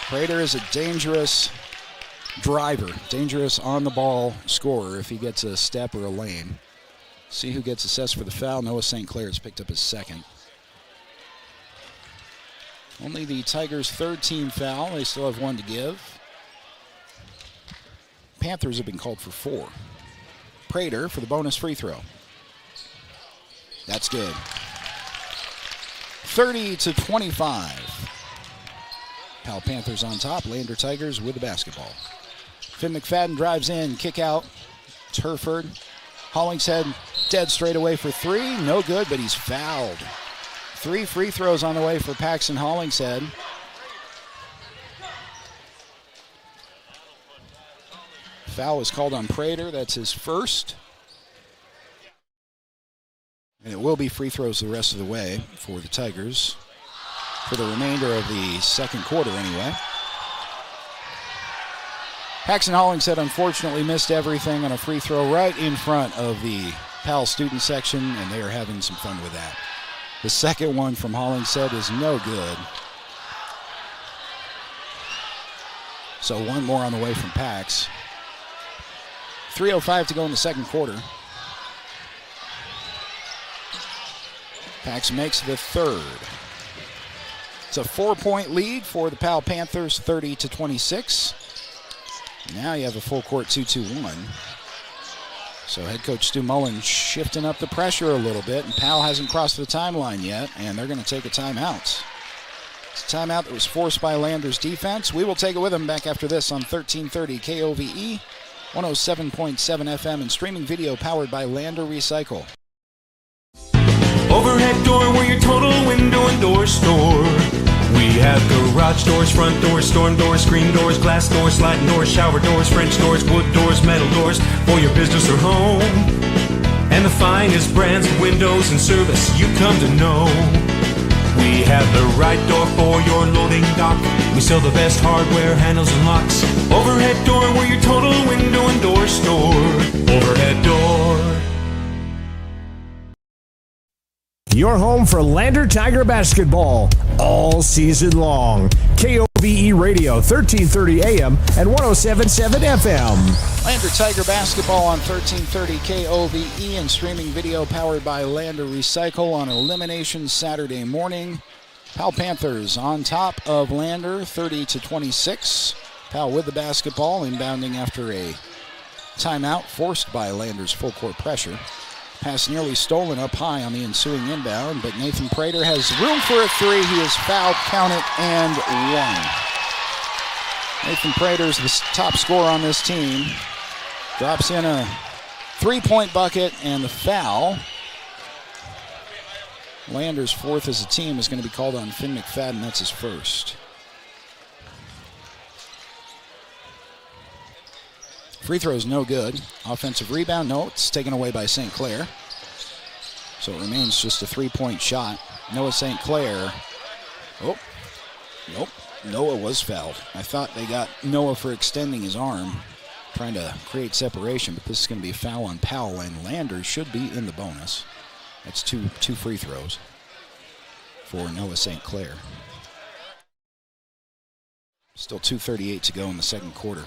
Prater is a dangerous driver. Dangerous on the ball scorer if he gets a step or a lane. See who gets assessed for the foul. Noah St. Clair has picked up his second. Only the Tigers' third team foul. They still have 1 to give. Panthers have been called for 4. Prater for the bonus free throw. That's good. 30-25. Powell Panthers on top. Lander Tigers with the basketball. Finn McFadden drives in. Kick out. It's Herford. Hollingshead dead straight away for 3. No good, but he's fouled. 3 free throws on the way for Paxton Hollingshead. Foul is called on Prater. That's his first. And it will be free throws the rest of the way for the Tigers for the remainder of the second quarter anyway. Paxton Hollingshead unfortunately missed everything on a free throw right in front of the Powell student section, and they are having some fun with that. The second one from Hollingshead is no good. So 1 more on the way from Pax. 3:05 to go in the second quarter. Pax makes the third. It's a 4-point lead for the Powell Panthers, 30-26. Now you have a full court 2-2-1. So head coach Stu Mullen shifting up the pressure a little bit, and Powell hasn't crossed the timeline yet, and they're going to take a timeout. It's a timeout that was forced by Landers' defense. We will take it with them back after this on 1330 KOVE, 107.7 FM, and streaming video powered by Lander Recycle. Overhead door, we're your total window and door store. We have garage doors, front doors, storm doors, screen doors, glass doors, sliding doors, shower doors, French doors, wood doors, metal doors for your business or home. And the finest brands of windows and service you come to know. We have the right door for your loading dock. We sell the best hardware, handles, and locks. Overhead door, we're your total window and door store. Overhead door. Your home for Lander Tiger basketball all season long. KOVE Radio, 1330 AM and 107.7 FM. Lander Tiger basketball on 1330 KOVE and streaming video powered by Lander Recycle on Elimination Saturday morning. Powell Panthers on top of Lander, 30-26. Powell with the basketball, inbounding after a timeout forced by Lander's full court pressure. Pass nearly stolen up high on the ensuing inbound, but Nathan Prater has room for a three. He is fouled, count it, and one. Nathan Prater's the top scorer on this team. Drops in a three-point bucket and the foul. Lander's fourth as a team is going to be called on Finn McFadden. That's his first. Free throw is no good. Offensive rebound, no, it's taken away by St. Clair. So it remains just a three-point shot. Noah St. Clair. Oh, nope. Noah was fouled. I thought they got Noah for extending his arm, trying to create separation, but this is going to be a foul on Powell, and Lander should be in the bonus. That's two free throws for Noah St. Clair. Still 2:38 to go in the second quarter.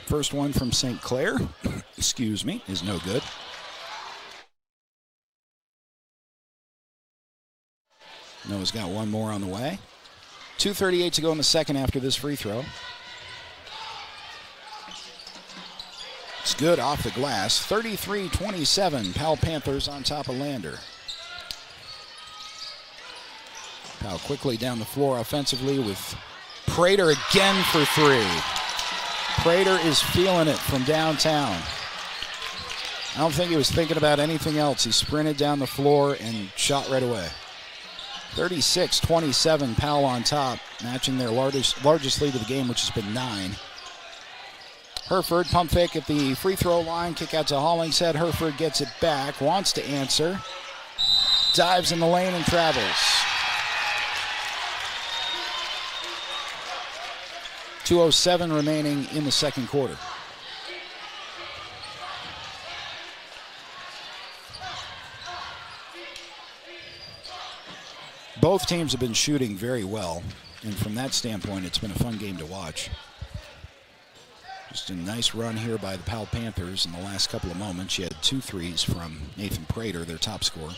First one from St. Clair, excuse me, is no good. Noah's got one more on the way. 2:38 to go in the second after this free throw. It's good off the glass. 33-27, Powell Panthers on top of Lander. Powell quickly down the floor offensively with Prater again for three. Prater is feeling it from downtown. I don't think he was thinking about anything else. He sprinted down the floor and shot right away. 36-27, Powell on top, matching their largest lead of the game, which has been 9. Herford, pump fake at the free throw line, kick out to Hollingshead. Herford gets it back, wants to answer, dives in the lane and travels. 2:07 remaining in the second quarter. Both teams have been shooting very well, and from that standpoint, it's been a fun game to watch. Just a nice run here by the Powell Panthers in the last couple of moments. You had 2 threes from Nathan Prater, their top scorer.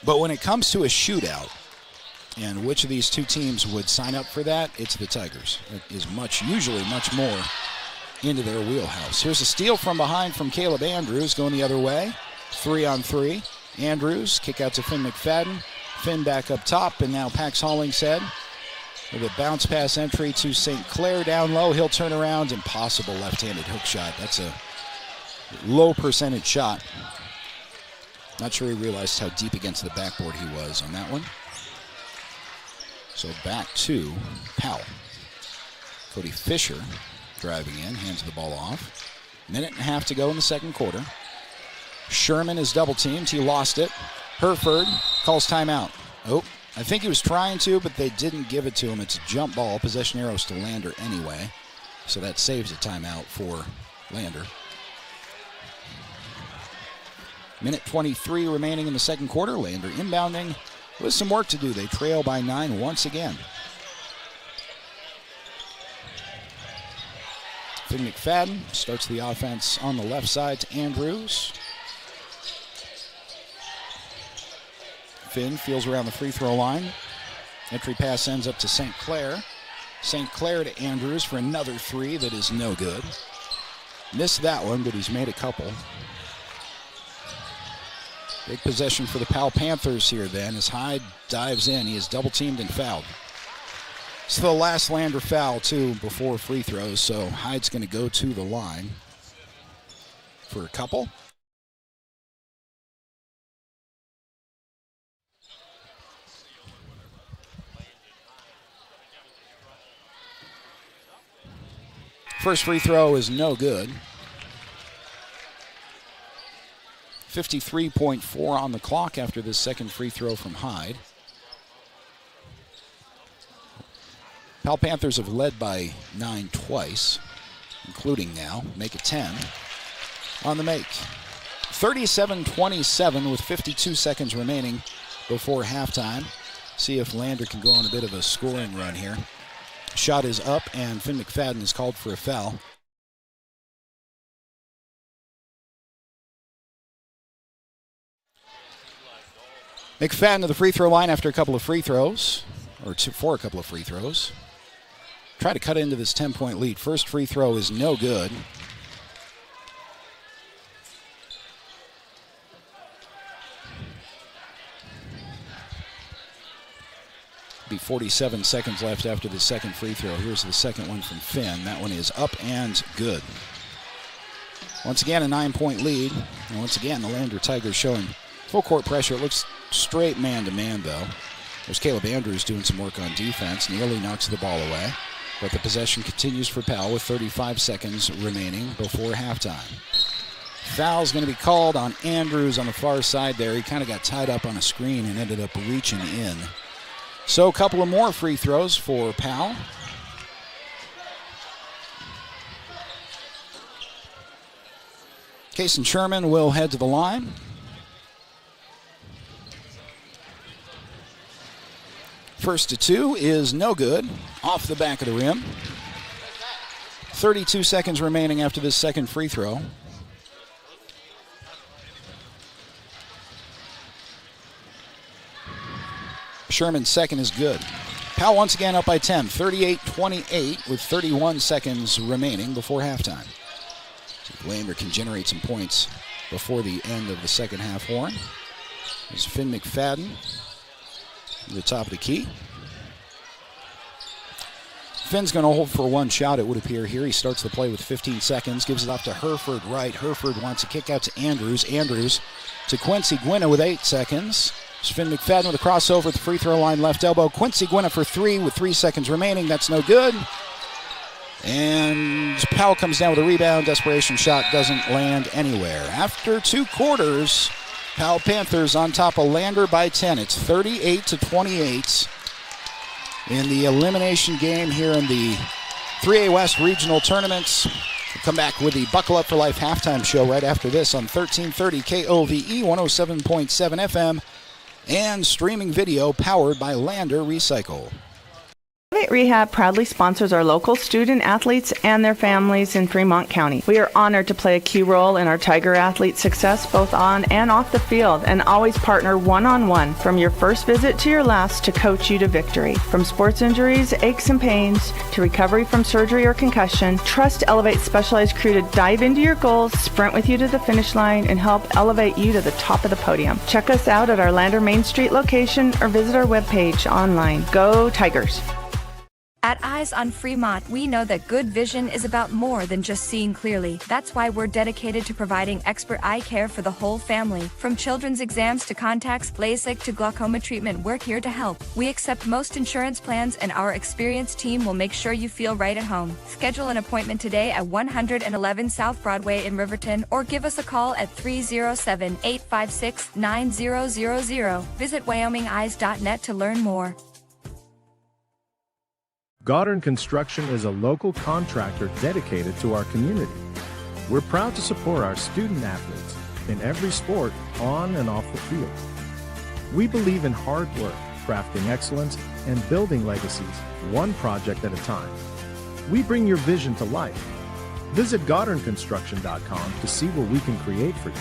But when it comes to a shootout, and which of these two teams would sign up for that, it's the Tigers. It is usually much more into their wheelhouse. Here's a steal from behind from Caleb Andrews, going the other way. 3-on-3. Andrews, kick out to Finn McFadden. Finn back up top, and now Pax Hollingshead with a bounce pass entry to St. Clair down low. He'll turn around. Impossible left-handed hook shot. That's a low percentage shot. Not sure he realized how deep against the backboard he was on that one. So back to Powell. Cody Fisher driving in, hands the ball off. Minute and a half to go in the second quarter. Sherman is double teamed. He lost it. Herford calls timeout. Oh, I think he was trying to, but they didn't give it to him. It's a jump ball. Possession arrows to Lander anyway. So that saves a timeout for Lander. Minute 23 remaining in the second quarter. Lander inbounding with some work to do. They trail by 9 once again. Finn McFadden starts the offense on the left side to Andrews. Finn feels around the free throw line. Entry pass ends up to St. Clair. St. Clair to Andrews for another three that is no good. Missed that one, but he's made a couple. Big possession for the Powell Panthers here then as Hyde dives in. He is double teamed and fouled. It's the last Lander foul too before free throws, so Hyde's going to go to the line for a couple. First free throw is no good. 53.4 on the clock after this second free throw from Hyde. Powell Panthers have led by 9 twice, including now. Make it 10 on the make. 37-27 with 52 seconds remaining before halftime. See if Lander can go on a bit of a scoring run here. Shot is up, and Finn McFadden is called for a foul. McFadden to the free throw line after a couple of free throws. for a couple of free throws. Try to cut into this 10-point lead. First free throw is no good. Be 47 seconds left after the second free throw. Here's the second one from Finn. That one is up and good. Once again, a 9-point lead. And once again, the Lander Tigers showing full court pressure. It looks straight man-to-man, though. There's Caleb Andrews doing some work on defense. Nearly knocks the ball away. But the possession continues for Powell with 35 seconds remaining before halftime. Foul's going to be called on Andrews on the far side there. He kind of got tied up on a screen and ended up reaching in. So a couple of more free throws for Powell. Kason Sherman will head to the line. First to two is no good. Off the back of the rim. 32 seconds remaining after this second free throw. Sherman's second is good. Powell once again up by 10, 38-28 with 31 seconds remaining before halftime. See if Lander can generate some points before the end of the second half horn. There's Finn McFadden at the top of the key. Finn's going to hold for one shot, it would appear here. He starts the play with 15 seconds, gives it off to Herford right. Herford wants a kick out to Andrews. Andrews to Quincy Gwynna with 8 seconds. There's Finn McFadden with a crossover at the free throw line, left elbow. Quincy Gwynna for three with 3 seconds remaining. That's no good. And Powell comes down with a rebound. Desperation shot doesn't land anywhere. After 2 quarters, Powell Panthers on top of Lander by 10. It's 38-28 in the elimination game here in the 3A West Regional Tournaments. We'll come back with the Buckle Up for Life halftime show right after this on 1330 KOVE 107.7 FM and streaming video powered by Lander Recycle. Elevate Rehab proudly sponsors our local student athletes and their families in Fremont County. We are honored to play a key role in our Tiger athletes' success both on and off the field and always partner one-on-one from your first visit to your last to coach you to victory. From sports injuries, aches and pains, to recovery from surgery or concussion, trust Elevate's specialized crew to dive into your goals, sprint with you to the finish line, and help elevate you to the top of the podium. Check us out at our Lander Main Street location or visit our webpage online. Go Tigers! At Eyes on Fremont, we know that good vision is about more than just seeing clearly. That's why we're dedicated to providing expert eye care for the whole family. From children's exams to contacts, LASIK to glaucoma treatment, we're here to help. We accept most insurance plans, and our experienced team will make sure you feel right at home. Schedule an appointment today at 111 South Broadway in Riverton, or give us a call at 307-856-9000. Visit WyomingEyes.net to learn more. Goddard Construction is a local contractor dedicated to our community. We're proud to support our student athletes in every sport, on and off the field. We believe in hard work, crafting excellence, and building legacies, one project at a time. We bring your vision to life. Visit GoddardConstruction.com to see what we can create for you.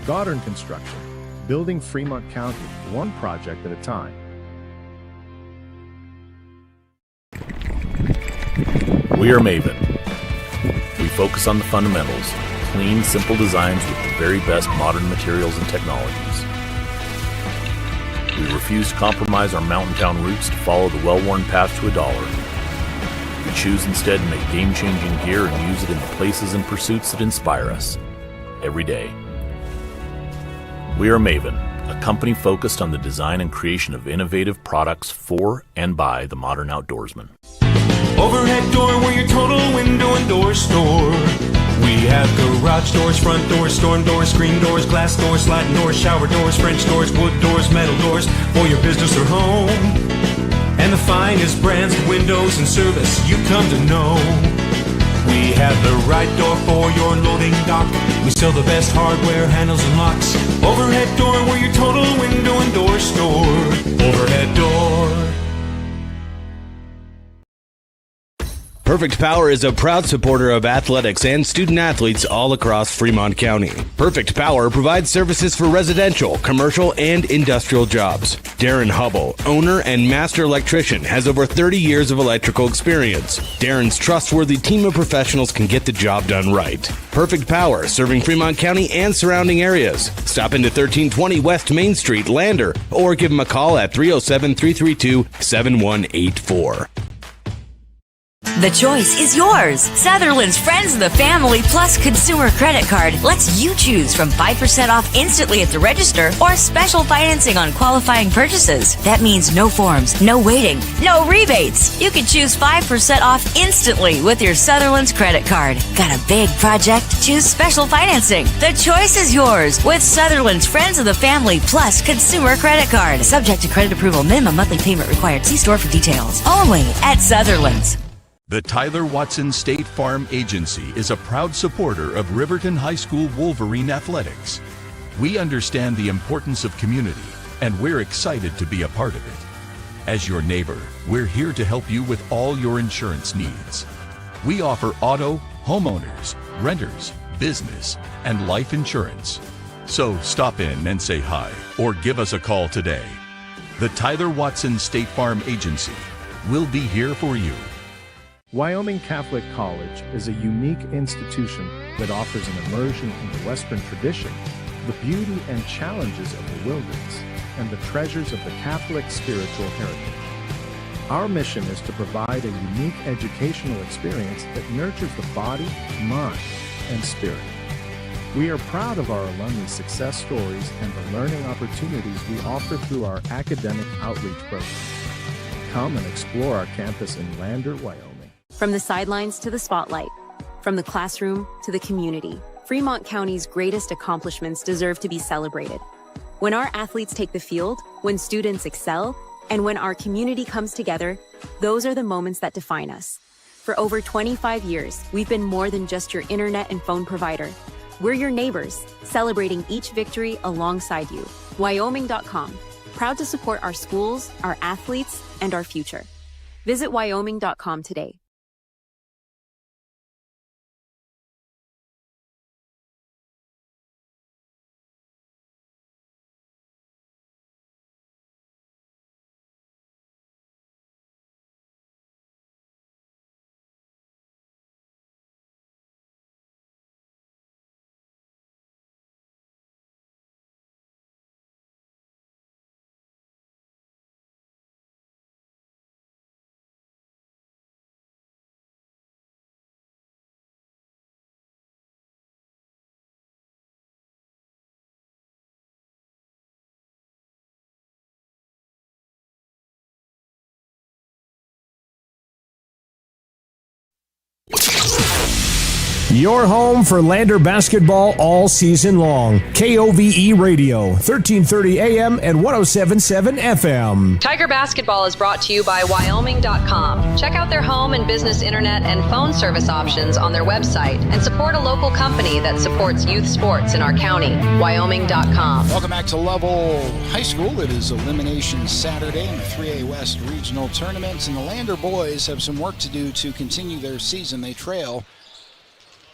Goddard Construction, building Fremont County, one project at a time. We are Maven. We focus on the fundamentals, clean, simple designs with the very best modern materials and technologies. We refuse to compromise our mountain town roots to follow the well-worn path to $1. We choose instead to make game-changing gear and use it in the places and pursuits that inspire us every day. We are Maven, a company focused on the design and creation of innovative products for and by the modern outdoorsman. Overhead door, we're your total window and door store. We have garage doors, front doors, storm doors, screen doors, glass doors, sliding doors, shower doors, French doors, wood doors, metal doors for your business or home. And the finest brands of windows and service you come to know. We have the right door for your loading dock. We sell the best hardware, handles, and locks. Overhead door, we're your total window and door store. Overhead door. Perfect Power is a proud supporter of athletics and student athletes all across Fremont County. Perfect Power provides services for residential, commercial, and industrial jobs. Darren Hubble, owner and master electrician, has over 30 years of electrical experience. Darren's trustworthy team of professionals can get the job done right. Perfect Power, serving Fremont County and surrounding areas. Stop into 1320 West Main Street, Lander, or give them a call at 307-332-7184. The choice is yours. Sutherland's Friends of the Family Plus Consumer Credit Card lets you choose from 5% off instantly at the register or special financing on qualifying purchases. That means no forms, no waiting, no rebates. You can choose 5% off instantly with your Sutherland's credit card. Got a big project? Choose special financing. The choice is yours with Sutherland's Friends of the Family Plus Consumer Credit Card. Subject to credit approval. Minimum monthly payment required. See store for details. Only at Sutherland's. The Tyler Watson State Farm Agency is a proud supporter of Riverton High School Wolverine athletics. We understand the importance of community, and we're excited to be a part of it. As your neighbor, we're here to help you with all your insurance needs. We offer auto, homeowners, renters, business, and life insurance. So stop in and say hi, or give us a call today. The Tyler Watson State Farm Agency will be here for you. Wyoming Catholic College is a unique institution that offers an immersion in the Western tradition, the beauty and challenges of the wilderness, and the treasures of the Catholic spiritual heritage. Our mission is to provide a unique educational experience that nurtures the body, mind, and spirit. We are proud of our alumni success stories and the learning opportunities we offer through our academic outreach program. Come and explore our campus in Lander, Wyoming. From the sidelines to the spotlight, from the classroom to the community, Fremont County's greatest accomplishments deserve to be celebrated. When our athletes take the field, when students excel, and when our community comes together, those are the moments that define us. For over 25 years, we've been more than just your internet and phone provider. We're your neighbors, celebrating each victory alongside you. Wyoming.com, proud to support our schools, our athletes, and our future. Visit Wyoming.com today. Your home for Lander basketball all season long. KOVE Radio, 1330 AM and 107.7 FM. Tiger Basketball is brought to you by Wyoming.com. Check out their home and business internet and phone service options on their website and support a local company that supports youth sports in our county. Wyoming.com. Welcome back to Lovell High School. It is Elimination Saturday in the 3A West Regional Tournament, and the Lander boys have some work to do to continue their season. They trail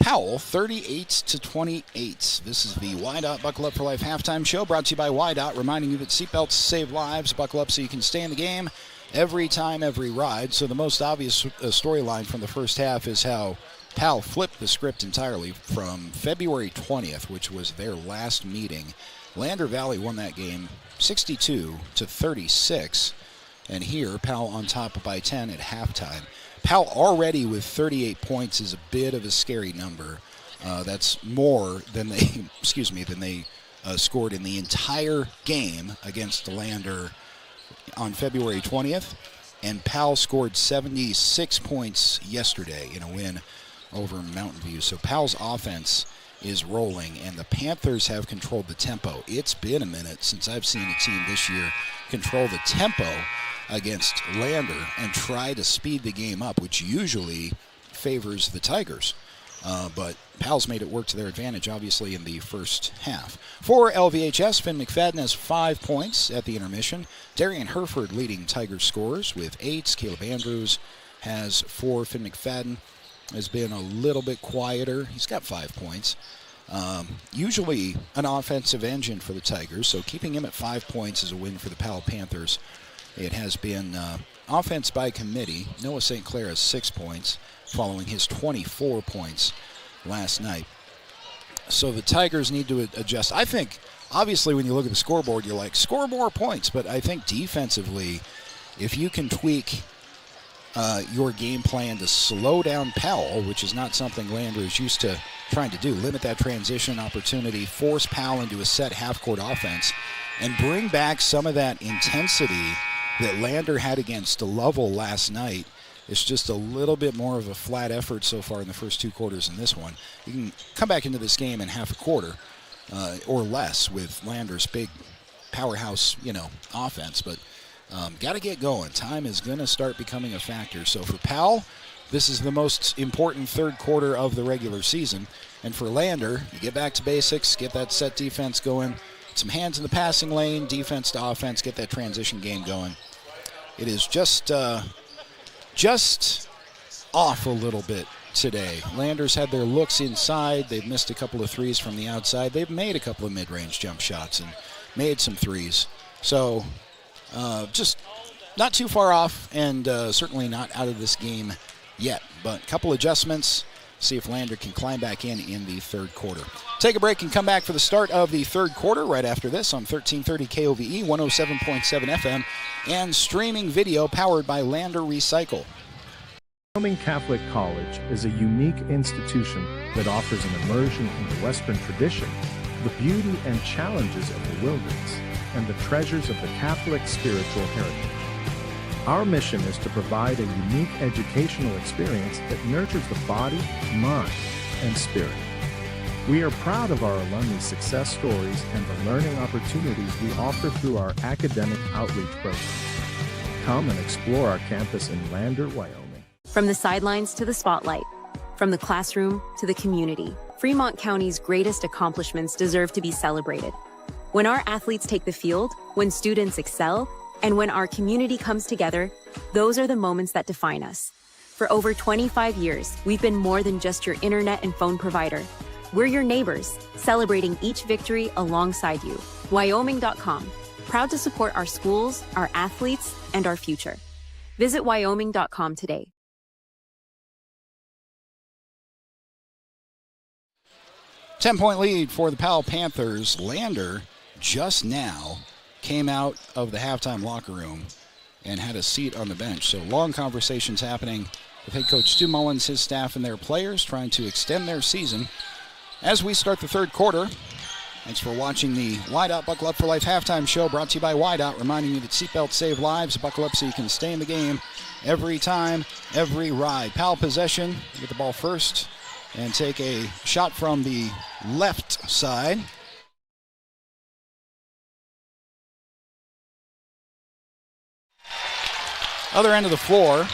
Powell 38-28. This is the YDOT Buckle Up for Life halftime show, brought to you by YDOT, reminding you that seatbelts save lives. Buckle up so you can stay in the game every time, every ride. So the most obvious storyline from the first half is how Powell flipped the script entirely from February 20th, which was their last meeting. Lander Valley won that game 62-36, and here Powell on top by 10 at halftime. Powell already with 38 points is a bit of a scary number. That's more than they, scored in the entire game against Lander on February 20th. And Powell scored 76 points yesterday in a win over Mountain View. So Powell's offense is rolling, and the Panthers have controlled the tempo. It's been a minute since I've seen a team this year control the tempo against Lander and try to speed the game up, which usually favors the Tigers. But Powell's made it work to their advantage, obviously, in the first half. For LVHS, Finn McFadden has 5 points at the intermission. Darian Herford leading Tigers scorers with 8. Caleb Andrews has 4. Finn McFadden has been a little bit quieter. He's got 5 points. Usually an offensive engine for the Tigers, so keeping him at 5 points is a win for the Powell Panthers. It has been offense by committee. Noah St. Clair has 6 points, following his 24 points last night. So the Tigers need to adjust. I think, obviously, when you look at the scoreboard, you're like, score more points. But I think defensively, if you can tweak your game plan to slow down Powell, which is not something Lander is used to trying to do, limit that transition opportunity, force Powell into a set half-court offense, and bring back some of that intensity that Lander had against Lovell last night. It's just a little bit more of a flat effort so far in the first 2 quarters in this one. You can come back into this game in half a quarter or less with Lander's big powerhouse, offense, but got to get going. Time is going to start becoming a factor. So for Powell, this is the most important third quarter of the regular season. And for Lander, you get back to basics, get that set defense going, some hands in the passing lane, defense to offense, get that transition game going. It is just off a little bit today. Lander's had their looks inside. They've missed a couple of threes from the outside. They've made a couple of mid-range jump shots and made some threes. So just not too far off, and certainly not out of this game yet. But a couple adjustments. See if Lander can climb back in the third quarter. Take a break and come back for the start of the third quarter right after this on 1330 KOVE, 107.7 FM, and streaming video powered by Lander Recycle. Wyoming Catholic College is a unique institution that offers an immersion into Western tradition, the beauty and challenges of the wilderness, and the treasures of the Catholic spiritual heritage. Our mission is to provide a unique educational experience that nurtures the body, mind, and spirit. We are proud of our alumni success stories and the learning opportunities we offer through our academic outreach programs. Come and explore our campus in Lander, Wyoming. From the sidelines to the spotlight, from the classroom to the community, Fremont County's greatest accomplishments deserve to be celebrated. When our athletes take the field, when students excel, and when our community comes together, those are the moments that define us. For over 25 years, we've been more than just your internet and phone provider. We're your neighbors, celebrating each victory alongside you. Wyoming.com, proud to support our schools, our athletes, and our future. Visit Wyoming.com today. Ten-point lead for the Powell Panthers. Lander just now came out of the halftime locker room and had a seat on the bench. So long conversations happening with head coach Stu Mullins, his staff, and their players trying to extend their season as we start the third quarter. Thanks for watching the Wideout Buckle Up for Life halftime show, brought to you by Wideout, reminding you that seatbelts save lives. Buckle up so you can stay in the game every time, every ride. Powell possession, get the ball first and take a shot from the left side. Other end of the floor.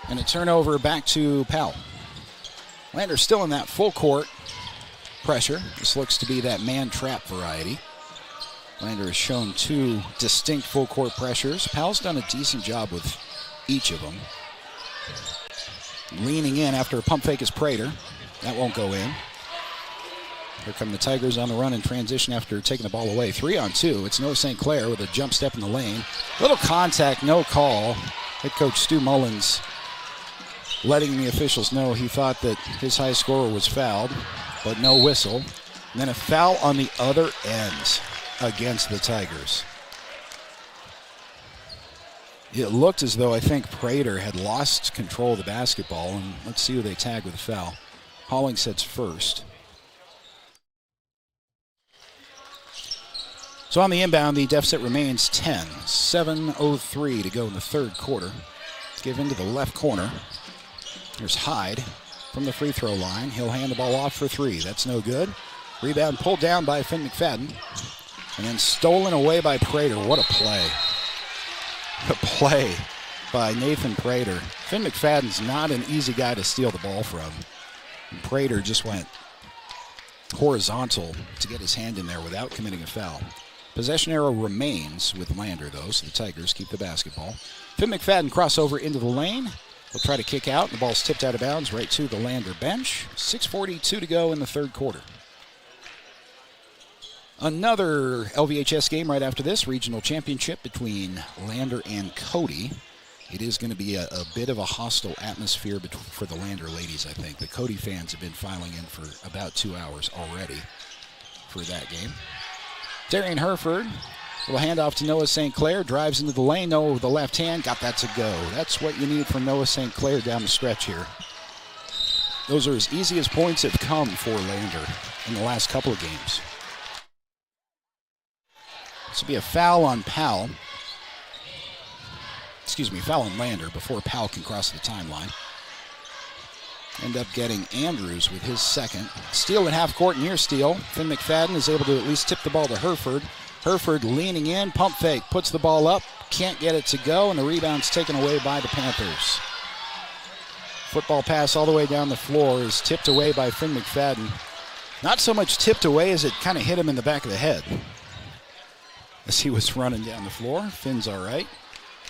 And a turnover back to Powell. Lander still in that full court pressure. This looks to be that man trap variety. Lander has shown 2 distinct full court pressures. Powell's done a decent job with each of them. Leaning in after a pump fake is Prater. That won't go in. Here come the Tigers on the run in transition after taking the ball away. 3-on-2. It's Noah St. Clair with a jump step in the lane. Little contact, no call. Head coach Stu Mullins letting the officials know he thought that his high scorer was fouled, but no whistle. And then a foul on the other end against the Tigers. It looked as though I think Prater had lost control of the basketball, and let's see who they tag with a foul. Hollingshead's first. So on the inbound, the deficit remains 10. 7:03 to go in the third quarter. Give into the left corner. Here's Hyde from the free throw line. He'll hand the ball off for 3. That's no good. Rebound pulled down by Finn McFadden. And then stolen away by Prater. What a play. A play by Nathan Prater. Finn McFadden's not an easy guy to steal the ball from. And Prater just went horizontal to get his hand in there without committing a foul. Possession arrow remains with Lander, though, so the Tigers keep the basketball. Finn McFadden crossover into the lane. He'll try to kick out. The ball's tipped out of bounds right to the Lander bench. 6:42 to go in the third quarter. Another LVHS game right after this, regional championship between Lander and Cody. It is going to be a bit of a hostile atmosphere for the Lander ladies, I think. The Cody fans have been filing in for about 2 hours already for that game. Darian Herford will hand off to Noah St. Clair, drives into the lane, Noah with the left hand, got that to go. That's what you need from Noah St. Clair down the stretch here. Those are as easy as points have come for Lander in the last couple of games. This will be a foul on Powell. Foul on Lander before Powell can cross the timeline. End up getting Andrews with his second. Steal at half court, near steal. Finn McFadden is able to at least tip the ball to Herford. Herford leaning in, pump fake, puts the ball up, can't get it to go, and the rebound's taken away by the Panthers. Football pass all the way down the floor is tipped away by Finn McFadden. Not so much tipped away as it kind of hit him in the back of the head as he was running down the floor. Finn's all right.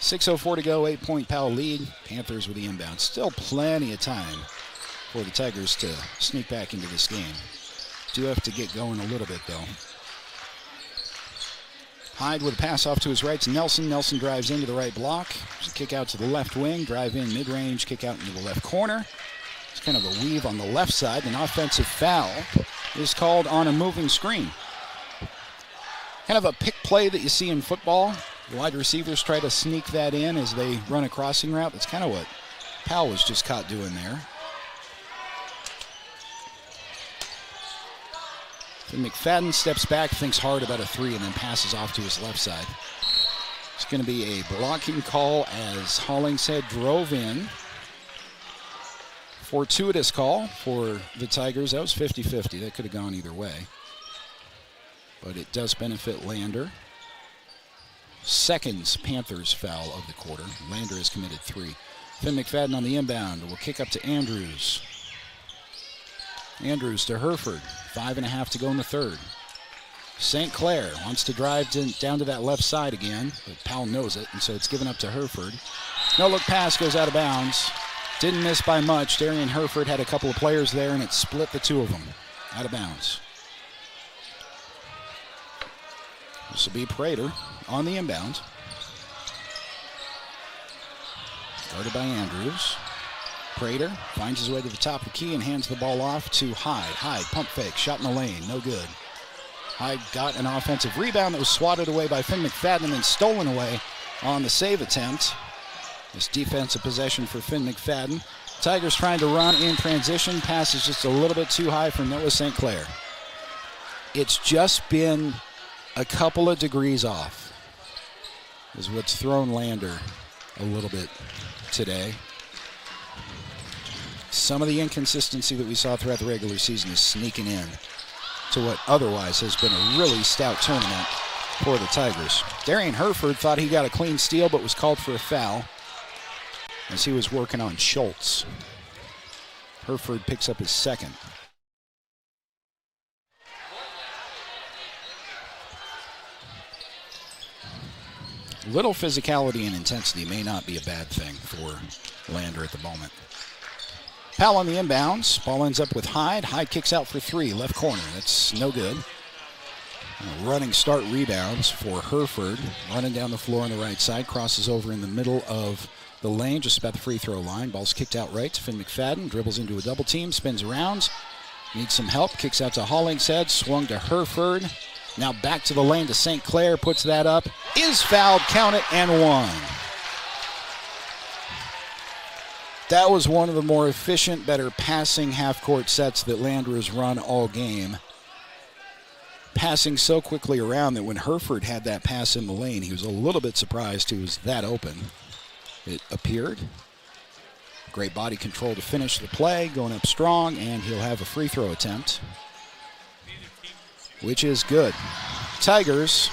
6:04 to go, 8-point Powell lead. Panthers with the inbound. Still plenty of time for the Tigers to sneak back into this game. Do have to get going a little bit, though. Hyde with a pass off to his right to Nelson. Nelson drives into the right block. There's a kick out to the left wing. Drive in mid-range, kick out into the left corner. It's kind of a weave on the left side. An offensive foul is called on a moving screen. Kind of a pick play that you see in football. The wide receivers try to sneak that in as they run a crossing route. That's kind of what Powell was just caught doing there. Then McFadden steps back, thinks hard about a three, and then passes off to his left side. It's going to be a blocking call as Hollingshead drove in. Fortuitous call for the Tigers. That was 50-50. That could have gone either way. But it does benefit Lander. Second Panthers foul of the quarter. Lander has committed 3. Finn McFadden on the inbound will kick up to Andrews. Andrews to Herford. 5.5 to go in the third. St. Clair wants to drive down to that left side again, but Powell knows it, and so it's given up to Herford. No-look pass goes out of bounds. Didn't miss by much. Darian Herford had a couple of players there, and it split the two of them out of bounds. This will be Prater on the inbound. Guarded by Andrews. Prater finds his way to the top of the key and hands the ball off to Hyde. Hyde, pump fake, shot in the lane, no good. Hyde got an offensive rebound that was swatted away by Finn McFadden and stolen away on the save attempt. This defensive possession for Finn McFadden. Tigers trying to run in transition. Pass is just a little bit too high for Noah St. Clair. It's just been a couple of degrees off is what's thrown Lander a little bit today. Some of the inconsistency that we saw throughout the regular season is sneaking in to what otherwise has been a really stout tournament for the Tigers. Darian Herford thought he got a clean steal but was called for a foul as he was working on Schultz. Herford picks up his second. Little physicality and intensity may not be a bad thing for Lander at the moment. Powell on the inbounds. Ball ends up with Hyde. Hyde kicks out for 3, left corner. That's no good. Running start rebounds for Herford. Running down the floor on the right side. Crosses over in the middle of the lane, just about the free throw line. Ball's kicked out right to Finn McFadden. Dribbles into a double team. Spins around. Needs some help. Kicks out to Hollingshead. Swung to Herford. Now back to the lane to St. Clair. Puts that up. Is fouled. Count it and 1. That was one of the more efficient, better passing half-court sets that Lander has run all game. Passing so quickly around that when Herford had that pass in the lane, he was a little bit surprised he was that open. It appeared. Great body control to finish the play, going up strong, and he'll have a free throw attempt, which is good. Tigers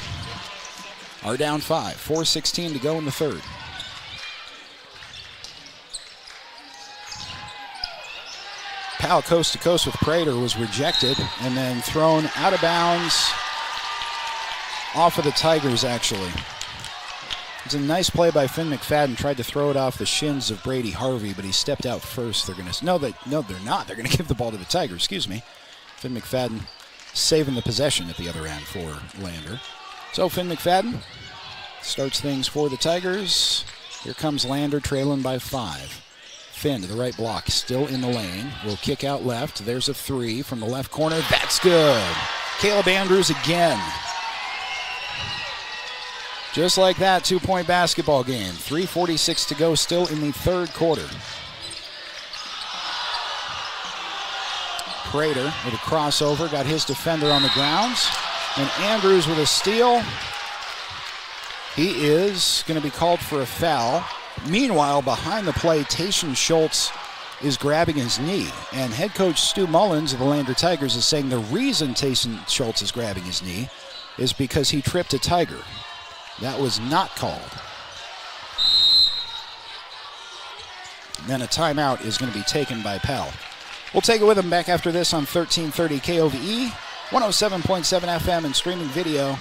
are down 5, 4:16 to go in the third. Powell coast to coast with Prater was rejected and then thrown out of bounds off of the Tigers, actually. It's a nice play by Finn McFadden. Tried to throw it off the shins of Brady Harvey, but he stepped out first. They're not. They're going to give the ball to the Tigers. Excuse me. Finn McFadden saving the possession at the other end for Lander. So Finn McFadden starts things for the Tigers. Here comes Lander trailing by 5. Finn to the right block, still in the lane. Will kick out left. There's a 3 from the left corner. That's good. Caleb Andrews again. Just like that, 2-point basketball game. 3:46 to go still in the third quarter. Prater with a crossover, got his defender on the grounds. And Andrews with a steal. He is going to be called for a foul. Meanwhile, behind the play, Tayshon Schultz is grabbing his knee. And head coach Stu Mullins of the Lander Tigers is saying the reason Tayshon Schultz is grabbing his knee is because he tripped a Tiger. That was not called. And then a timeout is going to be taken by Powell. We'll take it with him back after this on 1330 KOVE, 107.7 FM, and streaming video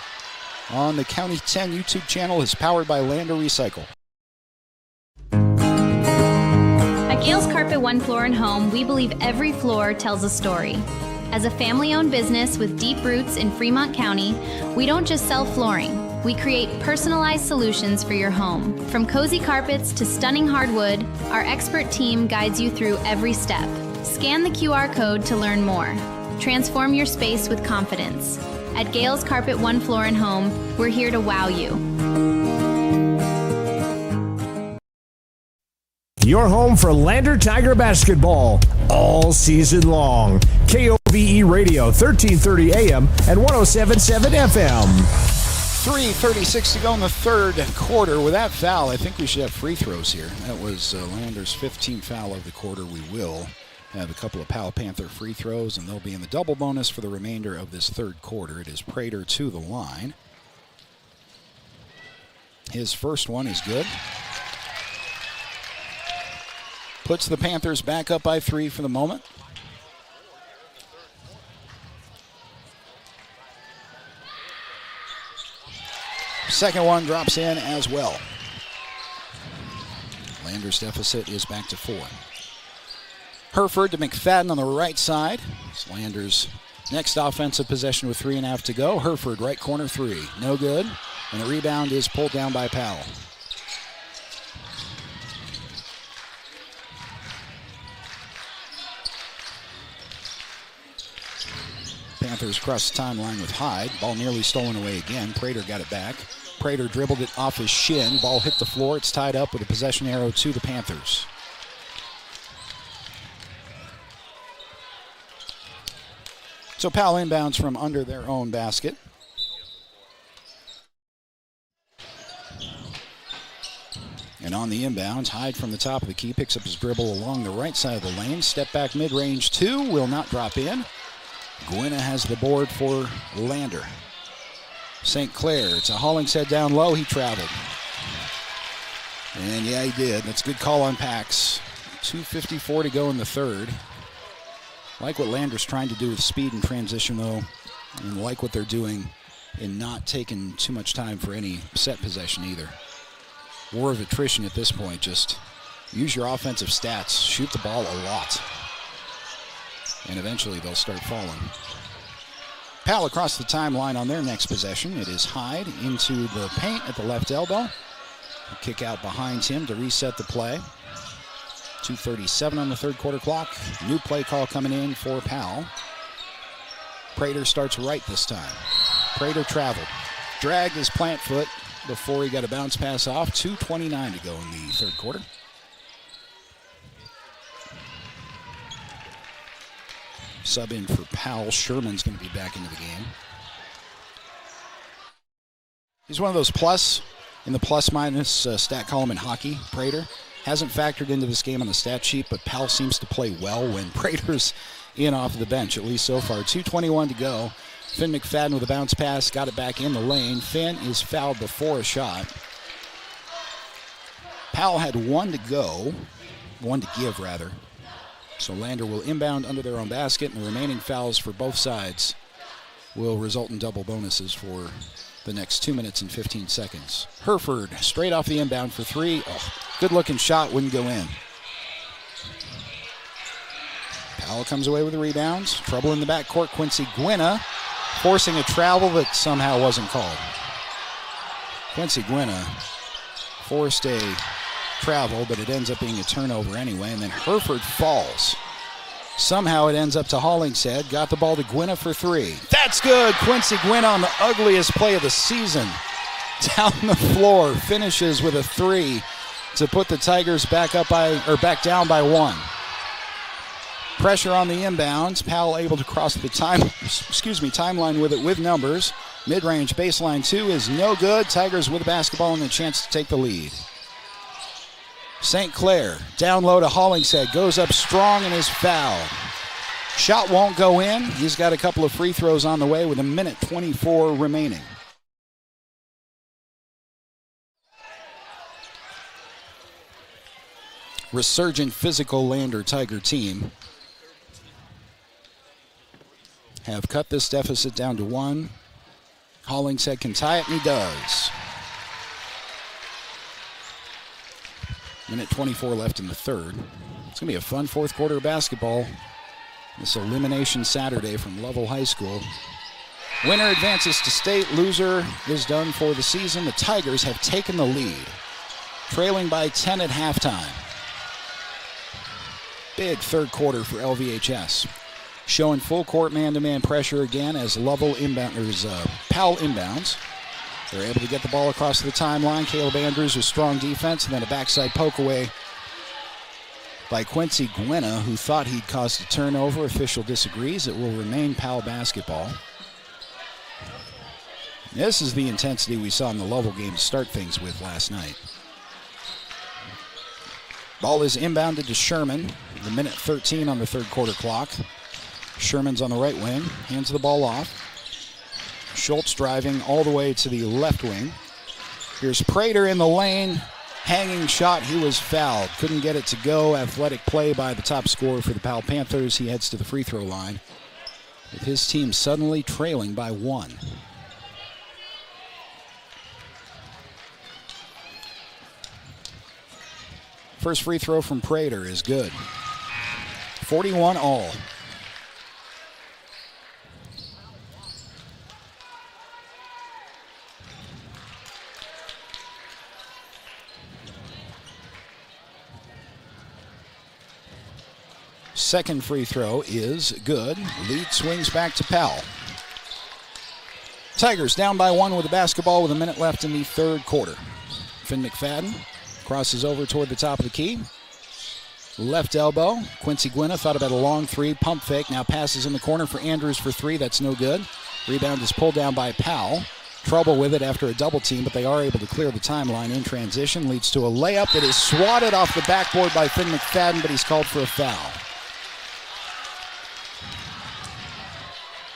on the County 10 YouTube channel is powered by Lander Recycle. At Gales Carpet One Floor and Home, we believe every floor tells a story. As a family-owned business with deep roots in Fremont County, we don't just sell flooring. We create personalized solutions for your home. From cozy carpets to stunning hardwood, our expert team guides you through every step. Scan the QR code to learn more. Transform your space with confidence. At Gales Carpet One Floor and Home, we're here to wow you. Your home for Lander Tiger basketball all season long. KOVE Radio, 1330 AM and 107.7 FM. 3:36 to go in the third quarter. With that foul, I think we should have free throws here. That was Lander's 15th foul of the quarter. We will have a couple of Powell Panther free throws, and they'll be in the double bonus for the remainder of this third quarter. It is Prater to the line. His first one is good. Puts the Panthers back up by 3 for the moment. Second one drops in as well. Lander's deficit is back to 4. Herford to McFadden on the right side. It's Lander's next offensive possession with 3.5 to go. Herford, right corner 3. No good. And the rebound is pulled down by Powell. Panthers cross the timeline with Hyde. Ball nearly stolen away again. Prater got it back. Prater dribbled it off his shin. Ball hit the floor. It's tied up with a possession arrow to the Panthers. So Powell inbounds from under their own basket. And on the inbounds, Hyde from the top of the key picks up his dribble along the right side of the lane. Step back mid-range 2 will not drop in. Gwynna has the board for Lander. St. Clair, it's a Hollingshead down low. He traveled. And yeah, he did. That's a good call on Pax. 2:54 to go in the third. Like what Lander's trying to do with speed and transition, though, and like what they're doing in not taking too much time for any set possession either. War of attrition at this point. Just use your offensive stats. Shoot the ball a lot. And eventually they'll start falling. Powell across the timeline on their next possession. It is Hyde into the paint at the left elbow. Kick out behind him to reset the play. 2:37 on the third quarter clock. New play call coming in for Powell. Prater starts right this time. Prater traveled. Dragged his plant foot before he got a bounce pass off. 2:29 to go in the third quarter. Sub in for Powell. Sherman's going to be back into the game. He's one of those plus in the plus-minus stat column in hockey. Prater hasn't factored into this game on the stat sheet, but Powell seems to play well when Prater's in off the bench, at least so far. 2:21 to go. Finn McFadden with a bounce pass, got it back in the lane. Finn is fouled before a shot. Powell had 1 to go, 1 to give rather. So Lander will inbound under their own basket, and the remaining fouls for both sides will result in double bonuses for the next 2 minutes and 15 seconds. Hereford straight off the inbound for three. Oh, good-looking shot, wouldn't go in. Powell comes away with the rebounds. Trouble in the backcourt. Quincy Gwynna forcing a travel that somehow wasn't called. Quincy Gwynna forced a travel, but it ends up being a turnover anyway, and then Hereford falls. Somehow it ends up to Hollingshead. Got the ball to Gwynna for three. That's good. Quincy Gwynna on the ugliest play of the season. Down the floor, finishes with a three to put the Tigers back down by one. Pressure on the inbounds. Powell able to cross the timeline with it with numbers. Mid-range baseline two is no good. Tigers with the basketball and a chance to take the lead. St. Clair down low to Hollingshead. Goes up strong and is fouled. Shot won't go in. He's got a couple of free throws on the way with 1:24 remaining. Resurgent physical Lander Tiger team have cut this deficit down to one. Hollingshead can tie it, and he does. 1:24 left in the third. It's going to be a fun fourth quarter of basketball. This elimination Saturday from Lovell High School. Winner advances to state. Loser is done for the season. The Tigers have taken the lead, trailing by 10 at halftime. Big third quarter for LVHS. Showing full court man-to-man pressure again as Powell inbounds. They're able to get the ball across the timeline. Caleb Andrews with strong defense, and then a backside poke away by Quincy Gwynna, who thought he'd caused a turnover. Official disagrees. It will remain Powell basketball. This is the intensity we saw in the Lovell game to start things with last night. Ball is inbounded to Sherman. 1:13 on the third quarter clock. Sherman's on the right wing, hands the ball off. Schultz driving all the way to the left wing. Here's Prater in the lane. Hanging shot, he was fouled. Couldn't get it to go. Athletic play by the top scorer for the Powell Panthers. He heads to the free throw line, with his team suddenly trailing by one. First free throw from Prater is good. 41 all. Second free throw is good. Lead swings back to Powell. Tigers down by one with the basketball with a minute left in the third quarter. Finn McFadden crosses over toward the top of the key. Left elbow. Quincy Gwynna thought about a long three. Pump fake. Now passes in the corner for Andrews for three. That's no good. Rebound is pulled down by Powell. Trouble with it after a double team, but they are able to clear the timeline in transition. Leads to a layup that is swatted off the backboard by Finn McFadden, but he's called for a foul.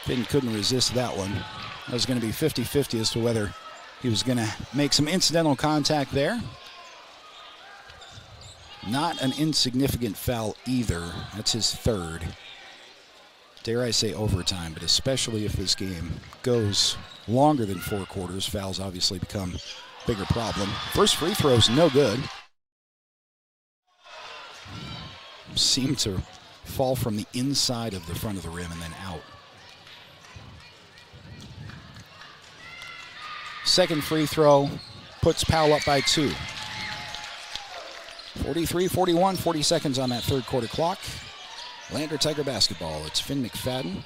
Finn couldn't resist that one. That was going to be 50-50 as to whether he was going to make some incidental contact there. Not an insignificant foul either. That's his third. Dare I say overtime, but especially if this game goes longer than 4 quarters, fouls obviously become a bigger problem. First free throw's no good. Seemed to fall from the inside of the front of the rim and then out. Second free throw puts Powell up by 2. 43-41, 40 seconds on that third quarter clock. Lander Tiger basketball. It's Finn McFadden.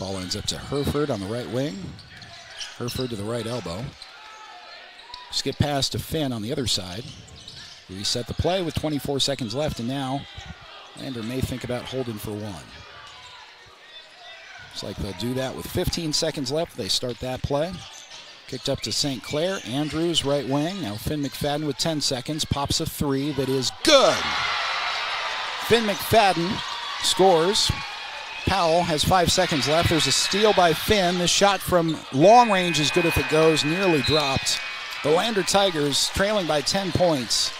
Ball ends up to Hereford on the right wing. Hereford to the right elbow. Skip pass to Finn on the other side. Reset the play with 24 seconds left, and now Lander may think about holding for one. Looks like they'll do that with 15 seconds left. They start that play. Kicked up to St. Clair. Andrews, right wing. Now Finn McFadden with 10 seconds. Pops a three that is good. Finn McFadden scores. Powell has 5 seconds left. There's a steal by Finn. The shot from long range is good if it goes. Nearly dropped. The Lander Tigers, trailing by 10 points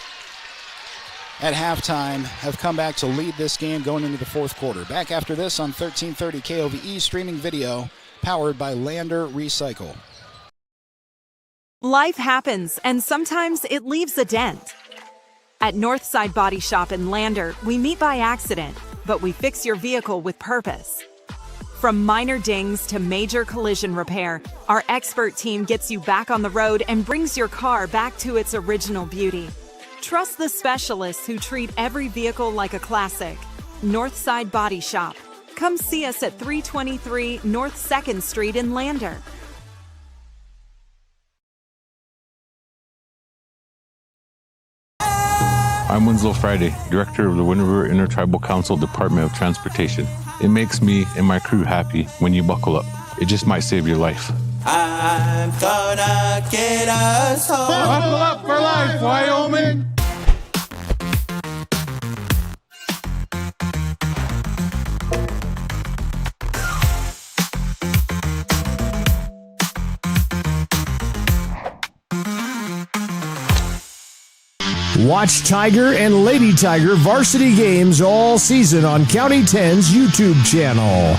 at halftime, have come back to lead this game going into the fourth quarter. Back after this on 1330 KOVE, streaming video powered by Lander Recycle. Life happens, and sometimes it leaves a dent. At Northside Body Shop in Lander, we meet by accident, but we fix your vehicle with purpose. From minor dings to major collision repair, our expert team gets you back on the road and brings your car back to its original beauty. Trust the specialists who treat every vehicle like a classic. Northside Body Shop. Come see us at 323 North 2nd Street in Lander. I'm Winslow Friday, Director of the Wind River Intertribal Council Department of Transportation. It makes me and my crew happy when you buckle up. It just might save your life. I'm gonna get us home. Buckle up for life, Wyoming! Watch Tiger and Lady Tiger varsity games all season on County 10's YouTube channel.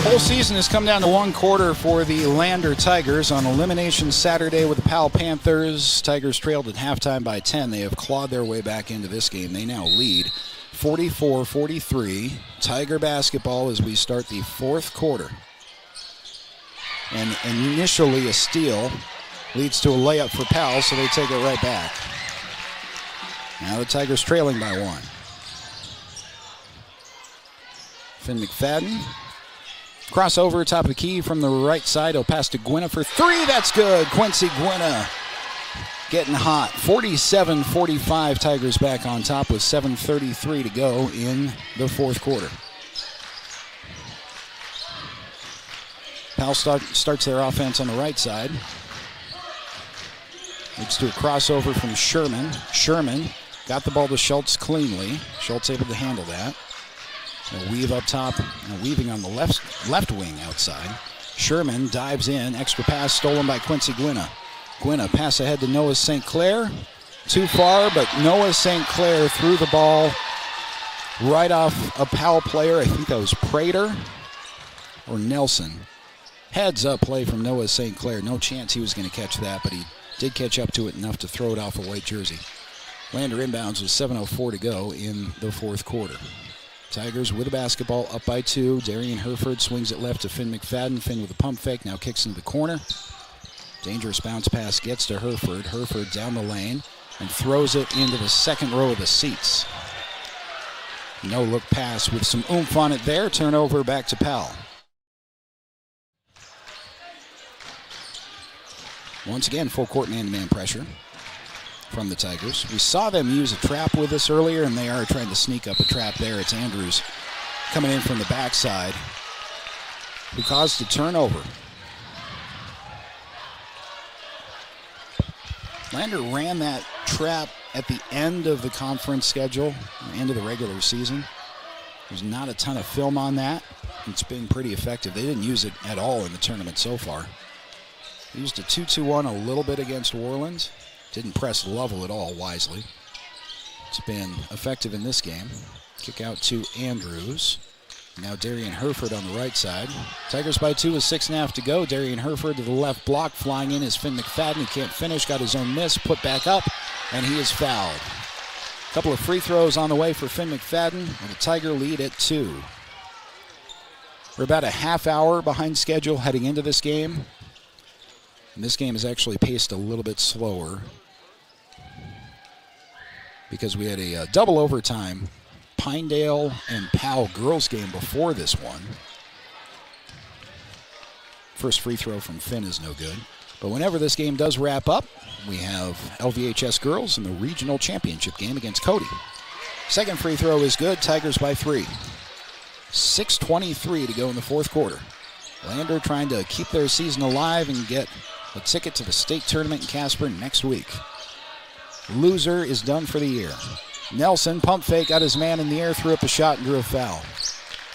Whole season has come down to one quarter for the Lander Tigers on elimination Saturday with the Powell Panthers. Tigers trailed at halftime by 10. They have clawed their way back into this game. They now lead 44-43. Tiger basketball as we start the fourth quarter. And initially a steal leads to a layup for Powell, so they take it right back. Now the Tigers trailing by one. Finn McFadden. Crossover, top of the key from the right side. He'll pass to Gwynna for three. That's good. Quincy Gwynna getting hot. 47-45. Tigers back on top with 7:33 to go in the fourth quarter. Powell starts their offense on the right side. Leads to a crossover from Sherman. Sherman got the ball to Schultz cleanly. Schultz able to handle that. A weave up top, weaving on the left wing outside. Sherman dives in, extra pass stolen by Quincy Gwynna. Gwynna pass ahead to Noah St. Clair. Too far, but Noah St. Clair threw the ball right off a Powell player. I think that was Prater or Nelson. Heads up play from Noah St. Clair. No chance he was going to catch that, but he did catch up to it enough to throw it off a white jersey. Lander inbounds with 7:04 to go in the fourth quarter. Tigers with the basketball up by two. Darian Herford swings it left to Finn McFadden. Finn with a pump fake, now kicks into the corner. Dangerous bounce pass gets to Herford. Herford down the lane and throws it into the second row of the seats. No look pass with some oomph on it there. Turnover back to Powell. Once again, full court man-to-man pressure from the Tigers. We saw them use a trap with us earlier, and they are trying to sneak up a trap there. It's Andrews coming in from the backside who caused a turnover. Lander ran that trap at the end of the conference schedule, the end of the regular season. There's not a ton of film on that. It's been pretty effective. They didn't use it at all in the tournament so far. Used a 2-2-1 a little bit against Orleans. Didn't press Lovell at all wisely. It's been effective in this game. Kick out to Andrews. Now Darian Herford on the right side. Tigers by two with 6.5 to go. Darian Herford to the left block. Flying in is Finn McFadden. He can't finish. Got his own miss. Put back up. And he is fouled. A couple of free throws on the way for Finn McFadden. And the Tiger lead at 2. We're about a half hour behind schedule heading into this game. And this game is actually paced a little bit slower because we had a double overtime Pinedale and Powell girls game before this one. First free throw from Finn is no good. But whenever this game does wrap up, we have LVHS girls in the regional championship game against Cody. Second free throw is good. Tigers by 3. 6:23 to go in the fourth quarter. Lander trying to keep their season alive and get a ticket to the state tournament in Casper next week. Loser is done for the year. Nelson, pump fake, got his man in the air, threw up a shot and drew a foul.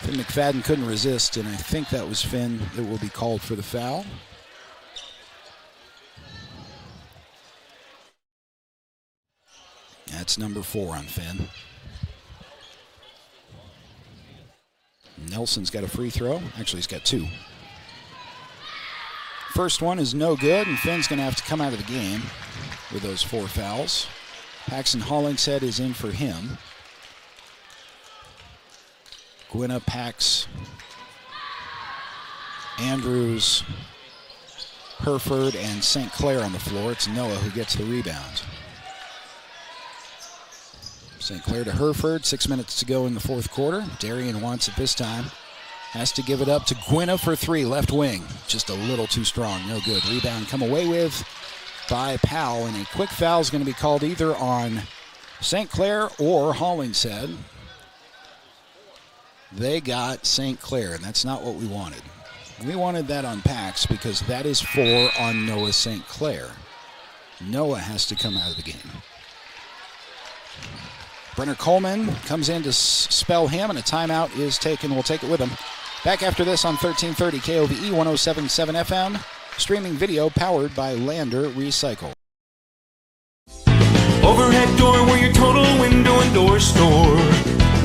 Finn McFadden couldn't resist, and I think that was Finn that will be called for the foul. That's number 4 on Finn. Nelson's got a free throw. Actually, he's got two. First one is no good, and Finn's going to have to come out of the game with those 4 fouls. Paxton Hollingshead is in for him. Gwynna, Pax, Andrews, Hereford, and St. Clair on the floor. It's Noah who gets the rebound. St. Clair to Hereford, 6 minutes to go in the fourth quarter. Darian wants it this time. Has to give it up to Gwynna for 3, left wing. Just a little too strong, no good. Rebound come away with by Powell, and a quick foul is going to be called either on St. Clair or Hollingshead. They got St. Clair, and that's not what we wanted. We wanted that on Pax because that is 4 on Noah St. Clair. Noah has to come out of the game. Brenner Coleman comes in to spell him, and a timeout is taken. We'll take it with him. Back after this on 1330 KOVE 107.7 FM. Streaming video powered by Lander Recycle. Overhead door, we're your total window and door store.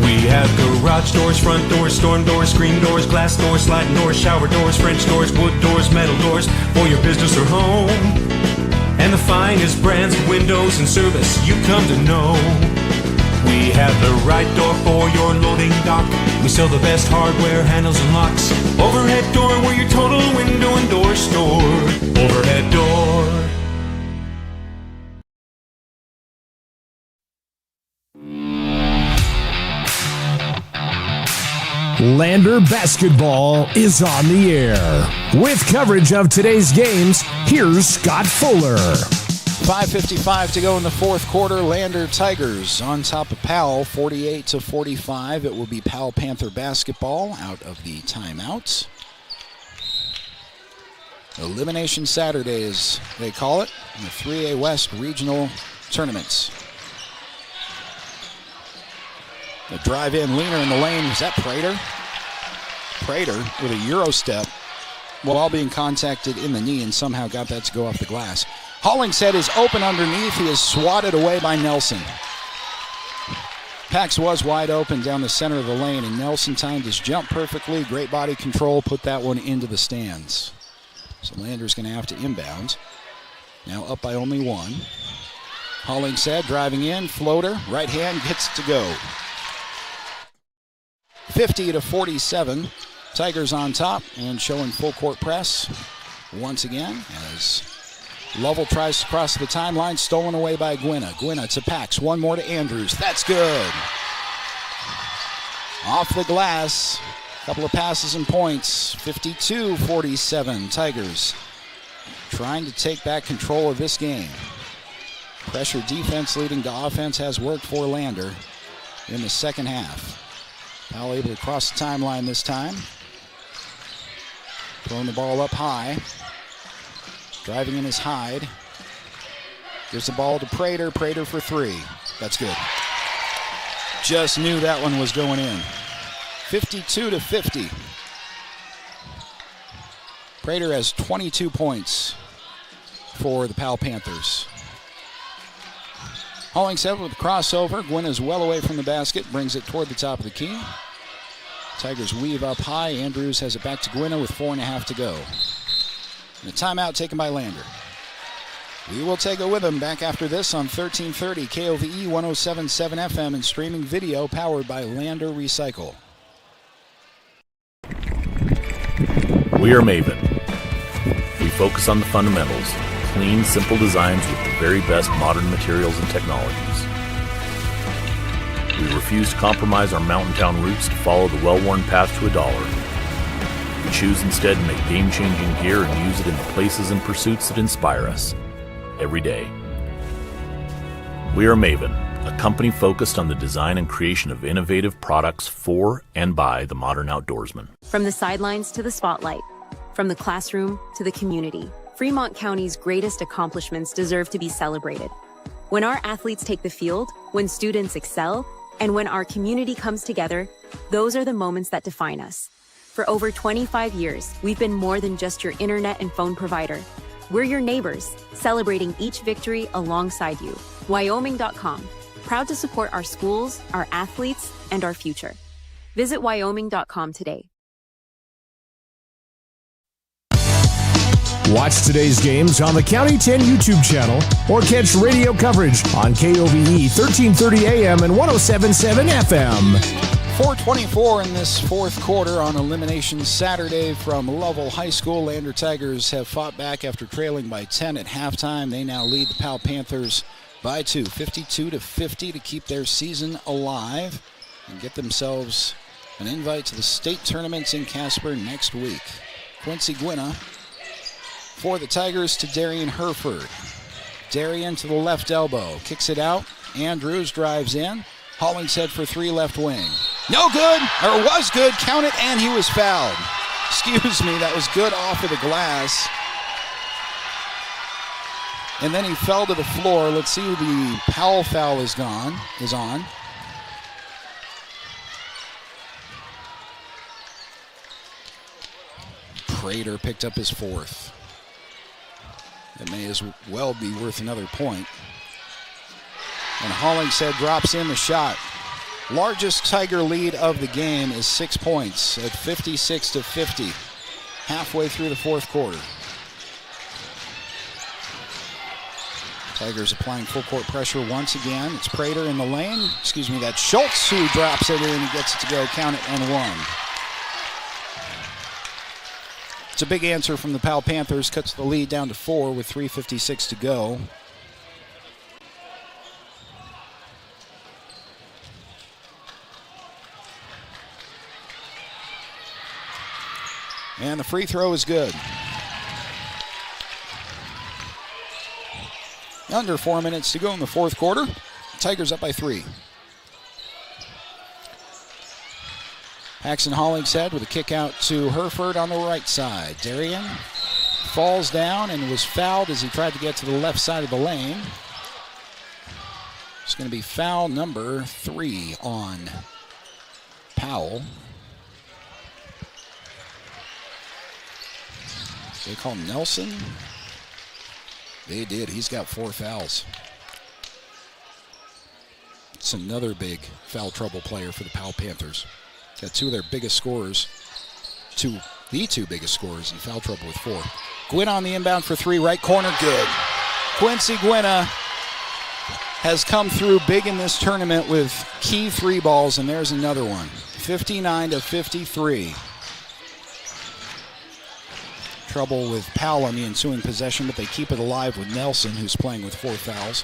We have garage doors, front doors, storm doors, screen doors, glass doors, sliding doors, shower doors, French doors, wood doors, metal doors for your business or home. And the finest brands of windows and service you come to know. We have the right door for your loading dock. We sell the best hardware, handles, and locks. Overhead door, we're your total window and door store. Overhead door. Lander Basketball is on the air. With coverage of today's games, here's Scott Fuller. 5:55 to go in the fourth quarter. Lander Tigers on top of Powell, 48-45. It will be Powell Panther basketball out of the timeout. Elimination Saturday, as they call it, in the 3A West regional tournaments. The drive-in leaner in the lane. Is that Prater? Prater with a Euro step while being contacted in the knee and somehow got that to go off the glass. Hollingshead is open underneath. He is swatted away by Nelson. Pax was wide open down the center of the lane, and Nelson timed his jump perfectly. Great body control, put that one into the stands. So Lander's going to have to inbound. Now up by only 1. Hollingshead driving in, floater, right hand, gets it to go. 50-47. Tigers on top and showing full court press once again as Lovell tries to cross the timeline, stolen away by Gwynna. Gwynna to Pax, one more to Andrews. That's good. Off the glass, couple of passes and points. 52-47. Tigers trying to take back control of this game. Pressure defense leading to offense has worked for Lander in the second half. Powell able to cross the timeline this time. Throwing the ball up high. Driving in his hide. Gives the ball to Prater. Prater for 3. That's good. Just knew that one was going in. 52-50. Prater has 22 points for the Powell Panthers. Hollingshead with the crossover. Gwynn is well away from the basket. Brings it toward the top of the key. Tigers weave up high. Andrews has it back to Gwynn with 4.5 to go. And a timeout taken by Lander. We will take it with him back after this on 1330 KOVE 107.7 FM and streaming video powered by Lander Recycle. We are Maven. We focus on the fundamentals. Clean, simple designs with the very best modern materials and technologies. We refuse to compromise our mountain town roots to follow the well-worn path to $1. We choose instead to make game-changing gear and use it in the places and pursuits that inspire us every day. We are Maven, a company focused on the design and creation of innovative products for and by the modern outdoorsman. From the sidelines to the spotlight, from the classroom to the community, Fremont County's greatest accomplishments deserve to be celebrated. When our athletes take the field, when students excel, and when our community comes together, those are the moments that define us. For over 25 years, we've been more than just your internet and phone provider. We're your neighbors, celebrating each victory alongside you. Wyoming.com, proud to support our schools, our athletes, and our future. Visit wyoming.com today. Watch today's games on the County 10 YouTube channel or catch radio coverage on KOVE 1330 AM and 107.7 FM. 4:24 in this fourth quarter on Elimination Saturday from Lovell High School. Lander Tigers have fought back after trailing by 10 at halftime. They now lead the Powell Panthers by 2, 52-50 to keep their season alive and get themselves an invite to the state tournaments in Casper next week. Quincy Gwinna for the Tigers to Darian Herford. Darian to the left elbow, kicks it out. Andrews drives in. Hollingshead for three, left wing. No good, or was good, count it, and he was fouled. Excuse me, that was good off of the glass. And then he fell to the floor. Let's see who the Powell foul is on. Prater picked up his fourth. That may as well be worth another point. And Hollingshead drops in the shot. Largest Tiger lead of the game is 6 points at 56-50, halfway through the fourth quarter. Tigers applying full court pressure once again. It's Prater in the lane. That's Schultz who drops it in and gets it to go. Count it, and one. It's a big answer from the Powell Panthers. Cuts the lead down to 4 with 3:56 to go. And the free throw is good. Under 4 minutes to go in the fourth quarter. Tigers up by 3. Paxton Hollingshead with a kick out to Herford on the right side. Darian falls down and was fouled as he tried to get to the left side of the lane. It's going to be foul number 3 on Powell. They call Nelson. They did. He's got 4 fouls. It's another big foul trouble player for the Powell Panthers. Got 2 of their biggest scorers, the two biggest scorers in foul trouble with 4. Gwynn on the inbound for 3, right corner, good. Quincy Gwynna has come through big in this tournament with key 3 balls, and there's another one. 59-53. Trouble with Powell on the ensuing possession, but they keep it alive with Nelson, who's playing with 4 fouls.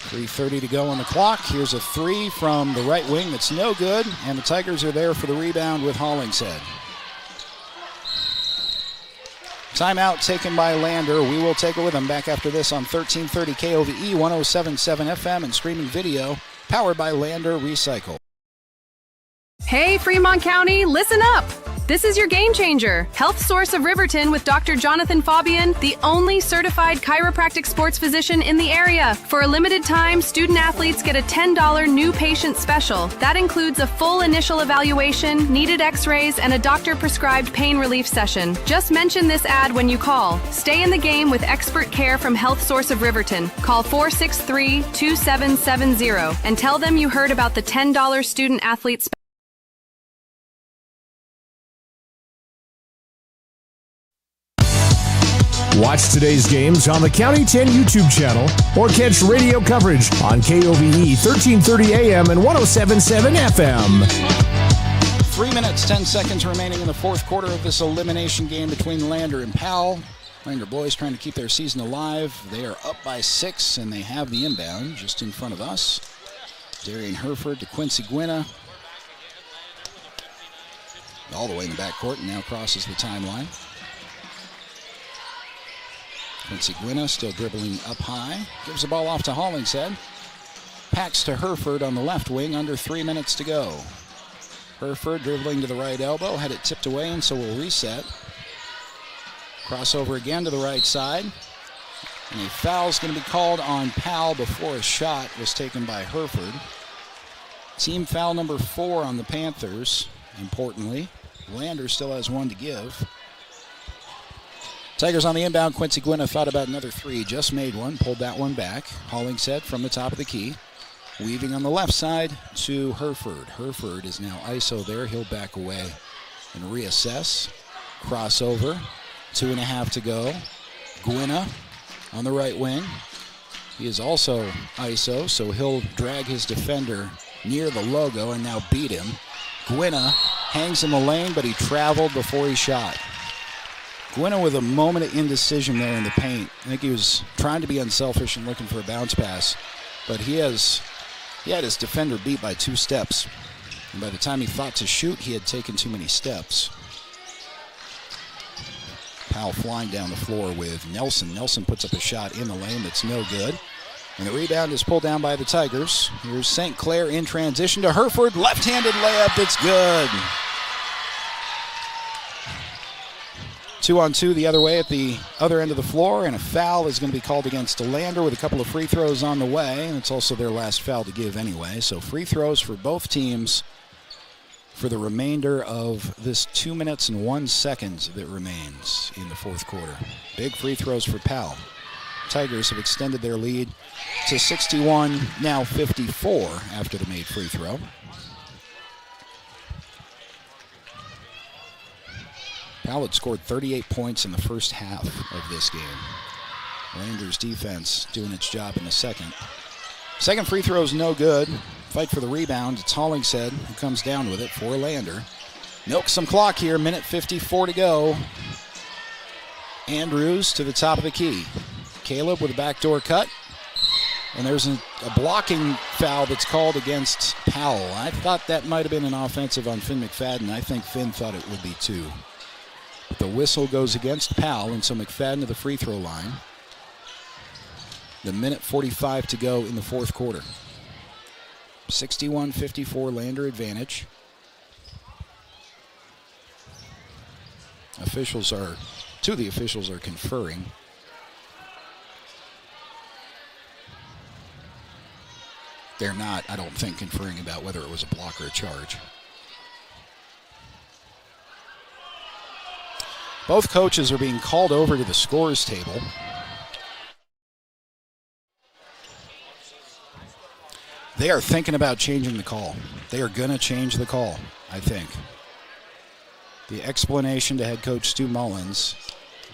3:30 to go on the clock. Here's a 3 from the right wing that's no good, and the Tigers are there for the rebound with Hollingshead. Timeout taken by Lander. We will take it with them back after this on 1330 KOVE 107.7 FM and streaming video, powered by Lander Recycle. Hey, Fremont County, listen up. This is your game changer. Health Source of Riverton with Dr. Jonathan Fabian, the only certified chiropractic sports physician in the area. For a limited time, student athletes get a $10 new patient special. That includes a full initial evaluation, needed x-rays, and a doctor-prescribed pain relief session. Just mention this ad when you call. Stay in the game with expert care from Health Source of Riverton. Call 463-2770 and tell them you heard about the $10 student athlete special. Watch today's games on the County 10 YouTube channel or catch radio coverage on KOVE 1330 AM and 107.7 FM. 3 minutes, 10 seconds remaining in the fourth quarter of this elimination game between Lander and Powell. Lander boys trying to keep their season alive. They are up by 6, and they have the inbound just in front of us. Darian Herford to Quincy Gwinna. All the way in the backcourt and now crosses the timeline. Quincy Gwinna still dribbling up high. Gives the ball off to Hollingshead. Packs to Herford on the left wing. Under 3 minutes to go. Herford dribbling to the right elbow. Had it tipped away, and so we'll reset. Crossover again to the right side. And a foul's going to be called on Powell before a shot was taken by Herford. Team foul number 4 on the Panthers, importantly. Lander still has 1 to give. Tigers on the inbound. Quincy Gwinna thought about another 3. Just made one. Pulled that one back. Hollingshead from the top of the key. Weaving on the left side to Hereford. Hereford is now ISO there. He'll back away and reassess. Crossover. 2.5 to go. Gwynna on the right wing. He is also ISO, so he'll drag his defender near the logo and now beat him. Gwynna hangs in the lane, but he traveled before he shot. Gwynna with a moment of indecision there in the paint. I think he was trying to be unselfish and looking for a bounce pass, but he had his defender beat by 2 steps. And by the time he thought to shoot, he had taken too many steps. Powell flying down the floor with Nelson. Nelson puts up a shot in the lane that's no good. And the rebound is pulled down by the Tigers. Here's St. Clair in transition to Hereford. Left-handed layup that's good. 2-on-2 the other way at the other end of the floor, and a foul is going to be called against Lander with a couple of free throws on the way, and it's also their last foul to give anyway. So free throws for both teams for the remainder of this 2 minutes and 1 second that remains in the fourth quarter. Big free throws for Powell. Tigers have extended their lead to 61, now 54 after the made free throw. Powell had scored 38 points in the first half of this game. Rangers defense doing its job in the second. Second free throw is no good. Fight for the rebound. It's Hollingshead who comes down with it for Lander. Milk some clock here, minute 54 to go. Andrews to the top of the key. Caleb with a backdoor cut. And there's a blocking foul that's called against Powell. I thought that might have been an offensive on Finn McFadden. I think Finn thought it would be too. But the whistle goes against Powell, and so McFadden to the free throw line. The minute 45 to go in the fourth quarter. 61-54 Lander advantage. Two of the officials are conferring. They're not, I don't think, conferring about whether it was a block or a charge. Both coaches are being called over to the scorer's table. They are thinking about changing the call. They are going to change the call, I think. The explanation to head coach Stu Mullins,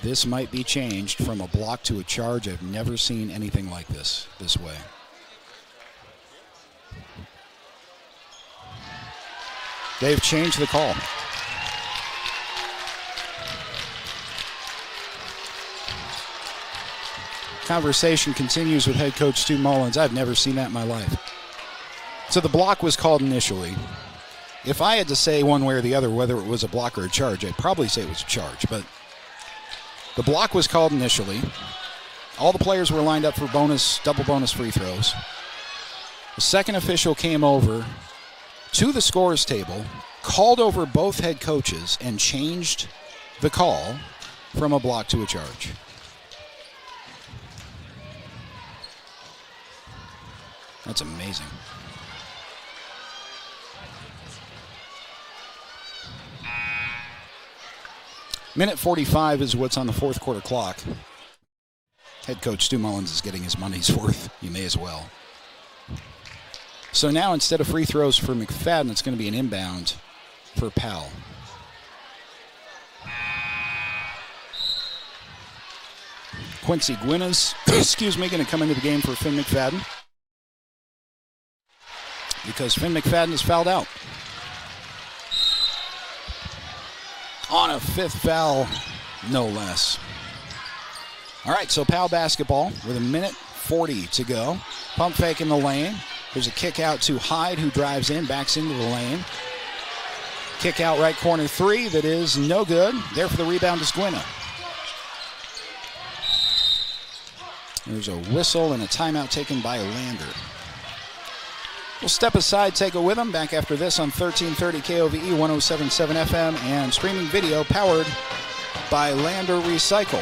this might be changed from a block to a charge. I've never seen anything like this way. They've changed the call. Conversation continues with head coach Stu Mullins. I've never seen that in my life. So the block was called initially. If I had to say one way or the other whether it was a block or a charge, I'd probably say it was a charge. But the block was called initially. All the players were lined up for double bonus free throws. The second official came over to the scorer's table, called over both head coaches, and changed the call from a block to a charge. That's amazing. Minute 45 is what's on the fourth quarter clock. Head coach Stu Mullins is getting his money's worth. You may as well. So now instead of free throws for McFadden, it's going to be an inbound for Powell. Quincy Gwynna's, going to come into the game for Finn McFadden, because Finn McFadden is fouled out. On a fifth foul, no less. All right, so Powell basketball with a minute 40 to go. Pump fake in the lane. There's a kick out to Hyde, who drives in, backs into the lane. Kick out right corner three that is no good. There for the rebound is Gwynna. There's a whistle and a timeout taken by Lander. We'll step aside, take it with them. Back after this on 1330 KOVE 107.7 FM and streaming video powered by Lander Recycle.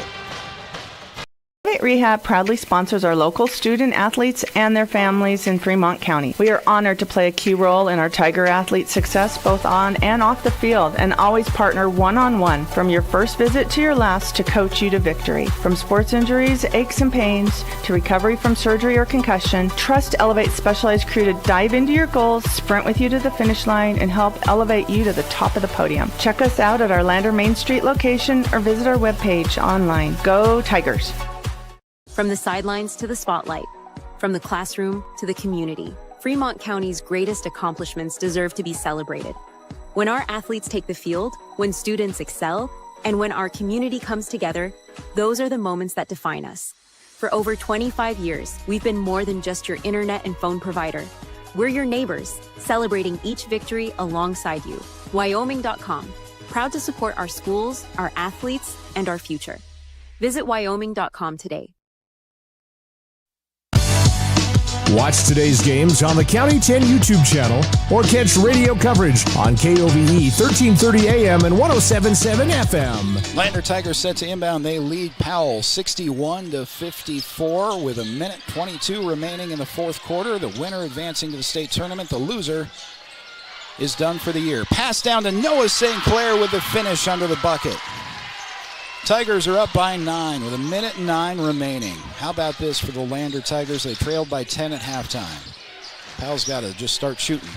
Rehab proudly sponsors our local student athletes and their families in Fremont County. We are honored to play a key role in our Tiger athletes' success both on and off the field, and always partner one-on-one from your first visit to your last to coach you to victory. From sports injuries, aches and pains, to recovery from surgery or concussion, trust Elevate's specialized crew to dive into your goals, sprint with you to the finish line, and help elevate you to the top of the podium. Check us out at our Lander Main Street location or visit our webpage online. Go Tigers! From the sidelines to the spotlight, from the classroom to the community, Fremont County's greatest accomplishments deserve to be celebrated. When our athletes take the field, when students excel, and when our community comes together, those are the moments that define us. For over 25 years, we've been more than just your internet and phone provider. We're your neighbors, celebrating each victory alongside you. Wyoming.com, proud to support our schools, our athletes, and our future. Visit Wyoming.com today. Watch today's games on the County 10 YouTube channel or catch radio coverage on KOVE 1330 AM and 107.7 FM. Lander Tigers set to inbound. They lead Powell 61-54 with a minute 22 remaining in the fourth quarter. The winner advancing to the state tournament. The loser is done for the year. Pass down to Noah St. Clair with the finish under the bucket. Tigers are up by 9 with a minute and 9 remaining. How about this for the Lander Tigers? They trailed by 10 at halftime. Powell's got to just start shooting.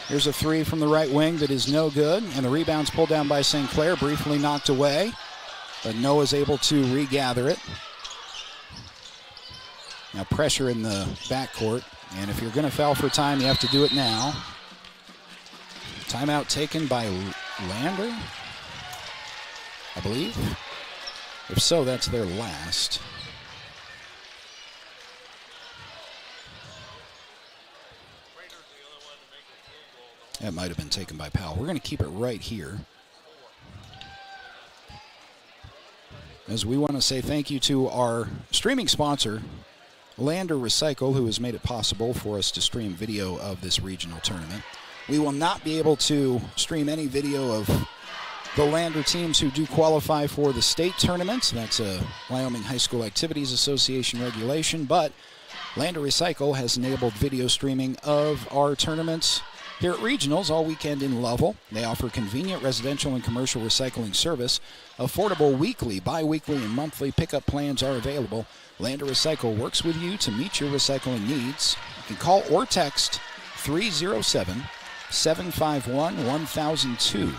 Here's a three from the right wing that is no good, and the rebound's pulled down by St. Clair, briefly knocked away, but Noah's able to regather it. Now pressure in the backcourt, and if you're going to foul for time, you have to do it now. Timeout taken by Lander, I believe. If so, that's their last. That might have been taken by Powell. We're going to keep it right here, as we want to say thank you to our streaming sponsor, Lander Recycle, who has made it possible for us to stream video of this regional tournament. We will not be able to stream any video of the Lander teams who do qualify for the state tournament. That's a Wyoming High School Activities Association regulation, but Lander Recycle has enabled video streaming of our tournaments here at regionals all weekend in Lovell. They offer convenient residential and commercial recycling service. Affordable weekly, bi-weekly, and monthly pickup plans are available. Lander Recycle works with you to meet your recycling needs. You can call or text 307-751-1002.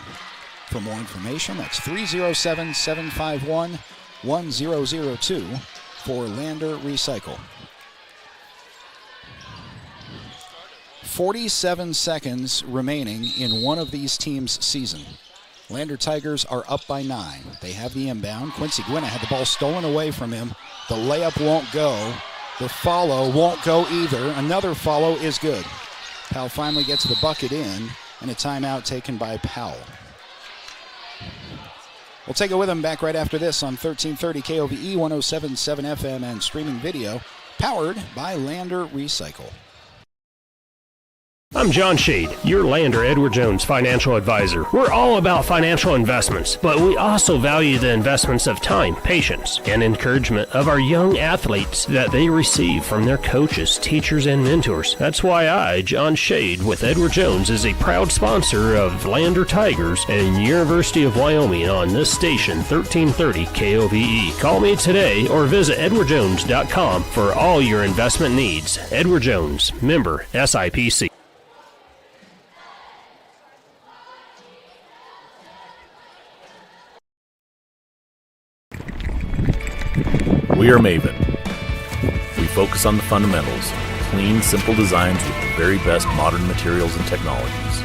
For more information, that's 307-751-1002 for Lander Recycle. 47 seconds remaining in one of these teams' season. Lander Tigers are up by 9. They have the inbound. Quincy Gwynna had the ball stolen away from him. The layup won't go. The follow won't go either. Another follow is good. Powell finally gets the bucket in, and a timeout taken by Powell. We'll take it with him back right after this on 1330 KOVE 107.7 FM and streaming video, powered by Lander Recycle. I'm John Shade, your Lander Edward Jones financial advisor. We're all about financial investments, but we also value the investments of time, patience, and encouragement of our young athletes that they receive from their coaches, teachers, and mentors. That's why I, John Shade, with Edward Jones, is a proud sponsor of Lander Tigers and University of Wyoming on this station, 1330 KOVE. Call me today or visit edwardjones.com for all your investment needs. Edward Jones, member SIPC. We are Maven. We focus on the fundamentals, clean, simple designs with the very best modern materials and technologies.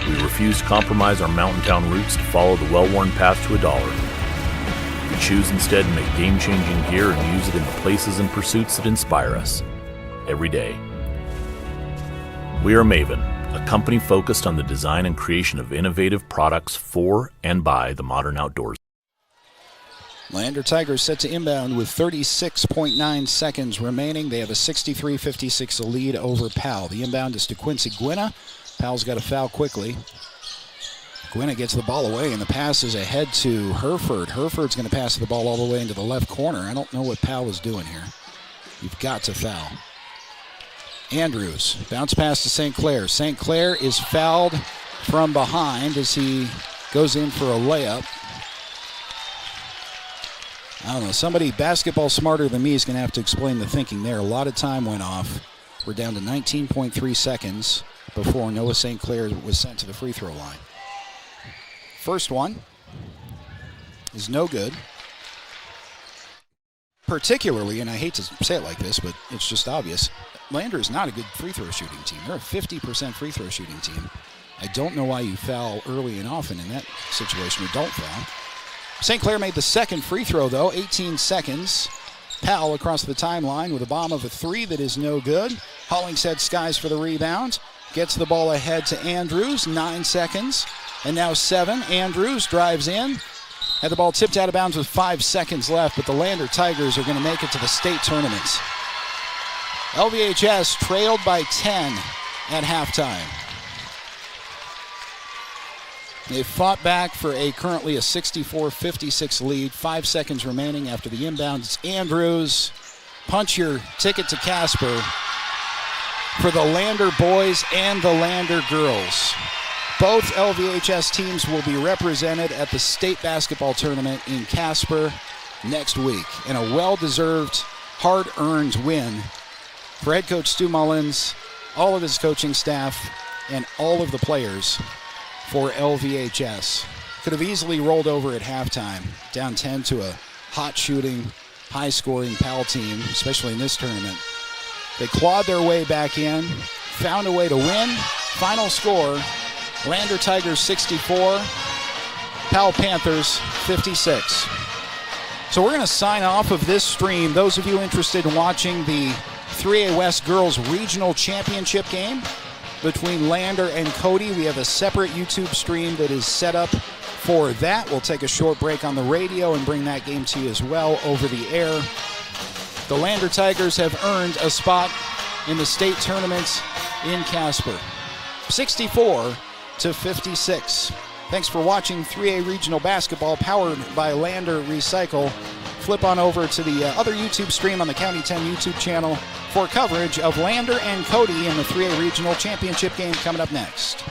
We refuse to compromise our mountain town roots to follow the well-worn path to $1. We choose instead to make game-changing gear and use it in the places and pursuits that inspire us every day. We are Maven, a company focused on the design and creation of innovative products for and by the modern outdoors. Lander Tigers set to inbound with 36.9 seconds remaining. They have a 63-56 lead over Powell. The inbound is to Quincy Gwynna. Powell's got to foul quickly. Gwynna gets the ball away, and the pass is ahead to Hereford. Hereford's going to pass the ball all the way into the left corner. I don't know what Powell is doing here. You've got to foul. Andrews, bounce pass to St. Clair. St. Clair is fouled from behind as he goes in for a layup. I don't know, somebody basketball smarter than me is going to have to explain the thinking there. A lot of time went off. We're down to 19.3 seconds before Noah St. Clair was sent to the free throw line. First one is no good. Particularly, and I hate to say it like this, but it's just obvious, Lander is not a good free throw shooting team. They're a 50% free throw shooting team. I don't know why you foul early and often in that situation or don't foul. St. Clair made the second free throw, though, 18 seconds. Powell across the timeline with a bomb of a three that is no good. Hollingshead skies for the rebound. Gets the ball ahead to Andrews, 9 seconds. And now 7. Andrews drives in. Had the ball tipped out of bounds with 5 seconds left, but the Lander Tigers are going to make it to the state tournaments. LVHS trailed by 10 at halftime. They fought back for currently a 64-56 lead. 5 seconds remaining after the inbound. It's Andrews. Punch your ticket to Casper for the Lander boys and the Lander girls. Both LVHS teams will be represented at the state basketball tournament in Casper next week. And a well-deserved, hard-earned win for head coach Stu Mullins, all of his coaching staff, and all of the players for LVHS. Could have easily rolled over at halftime, down 10 to a hot-shooting, high-scoring Powell team, especially in this tournament. They clawed their way back in, found a way to win. Final score, Lander Tigers 64, Powell Panthers 56. So we're going to sign off of this stream. Those of you interested in watching the 3A West Girls Regional Championship game between Lander and Cody, we have a separate YouTube stream that is set up for that. We'll take a short break on the radio and bring that game to you as well over the air. The Lander Tigers have earned a spot in the state tournament in Casper. 64-56. Thanks for watching 3A Regional Basketball powered by Lander Recycle. Flip on over to the other YouTube stream on the County 10 YouTube channel for coverage of Lander and Cody in the 3A Regional Championship game coming up next.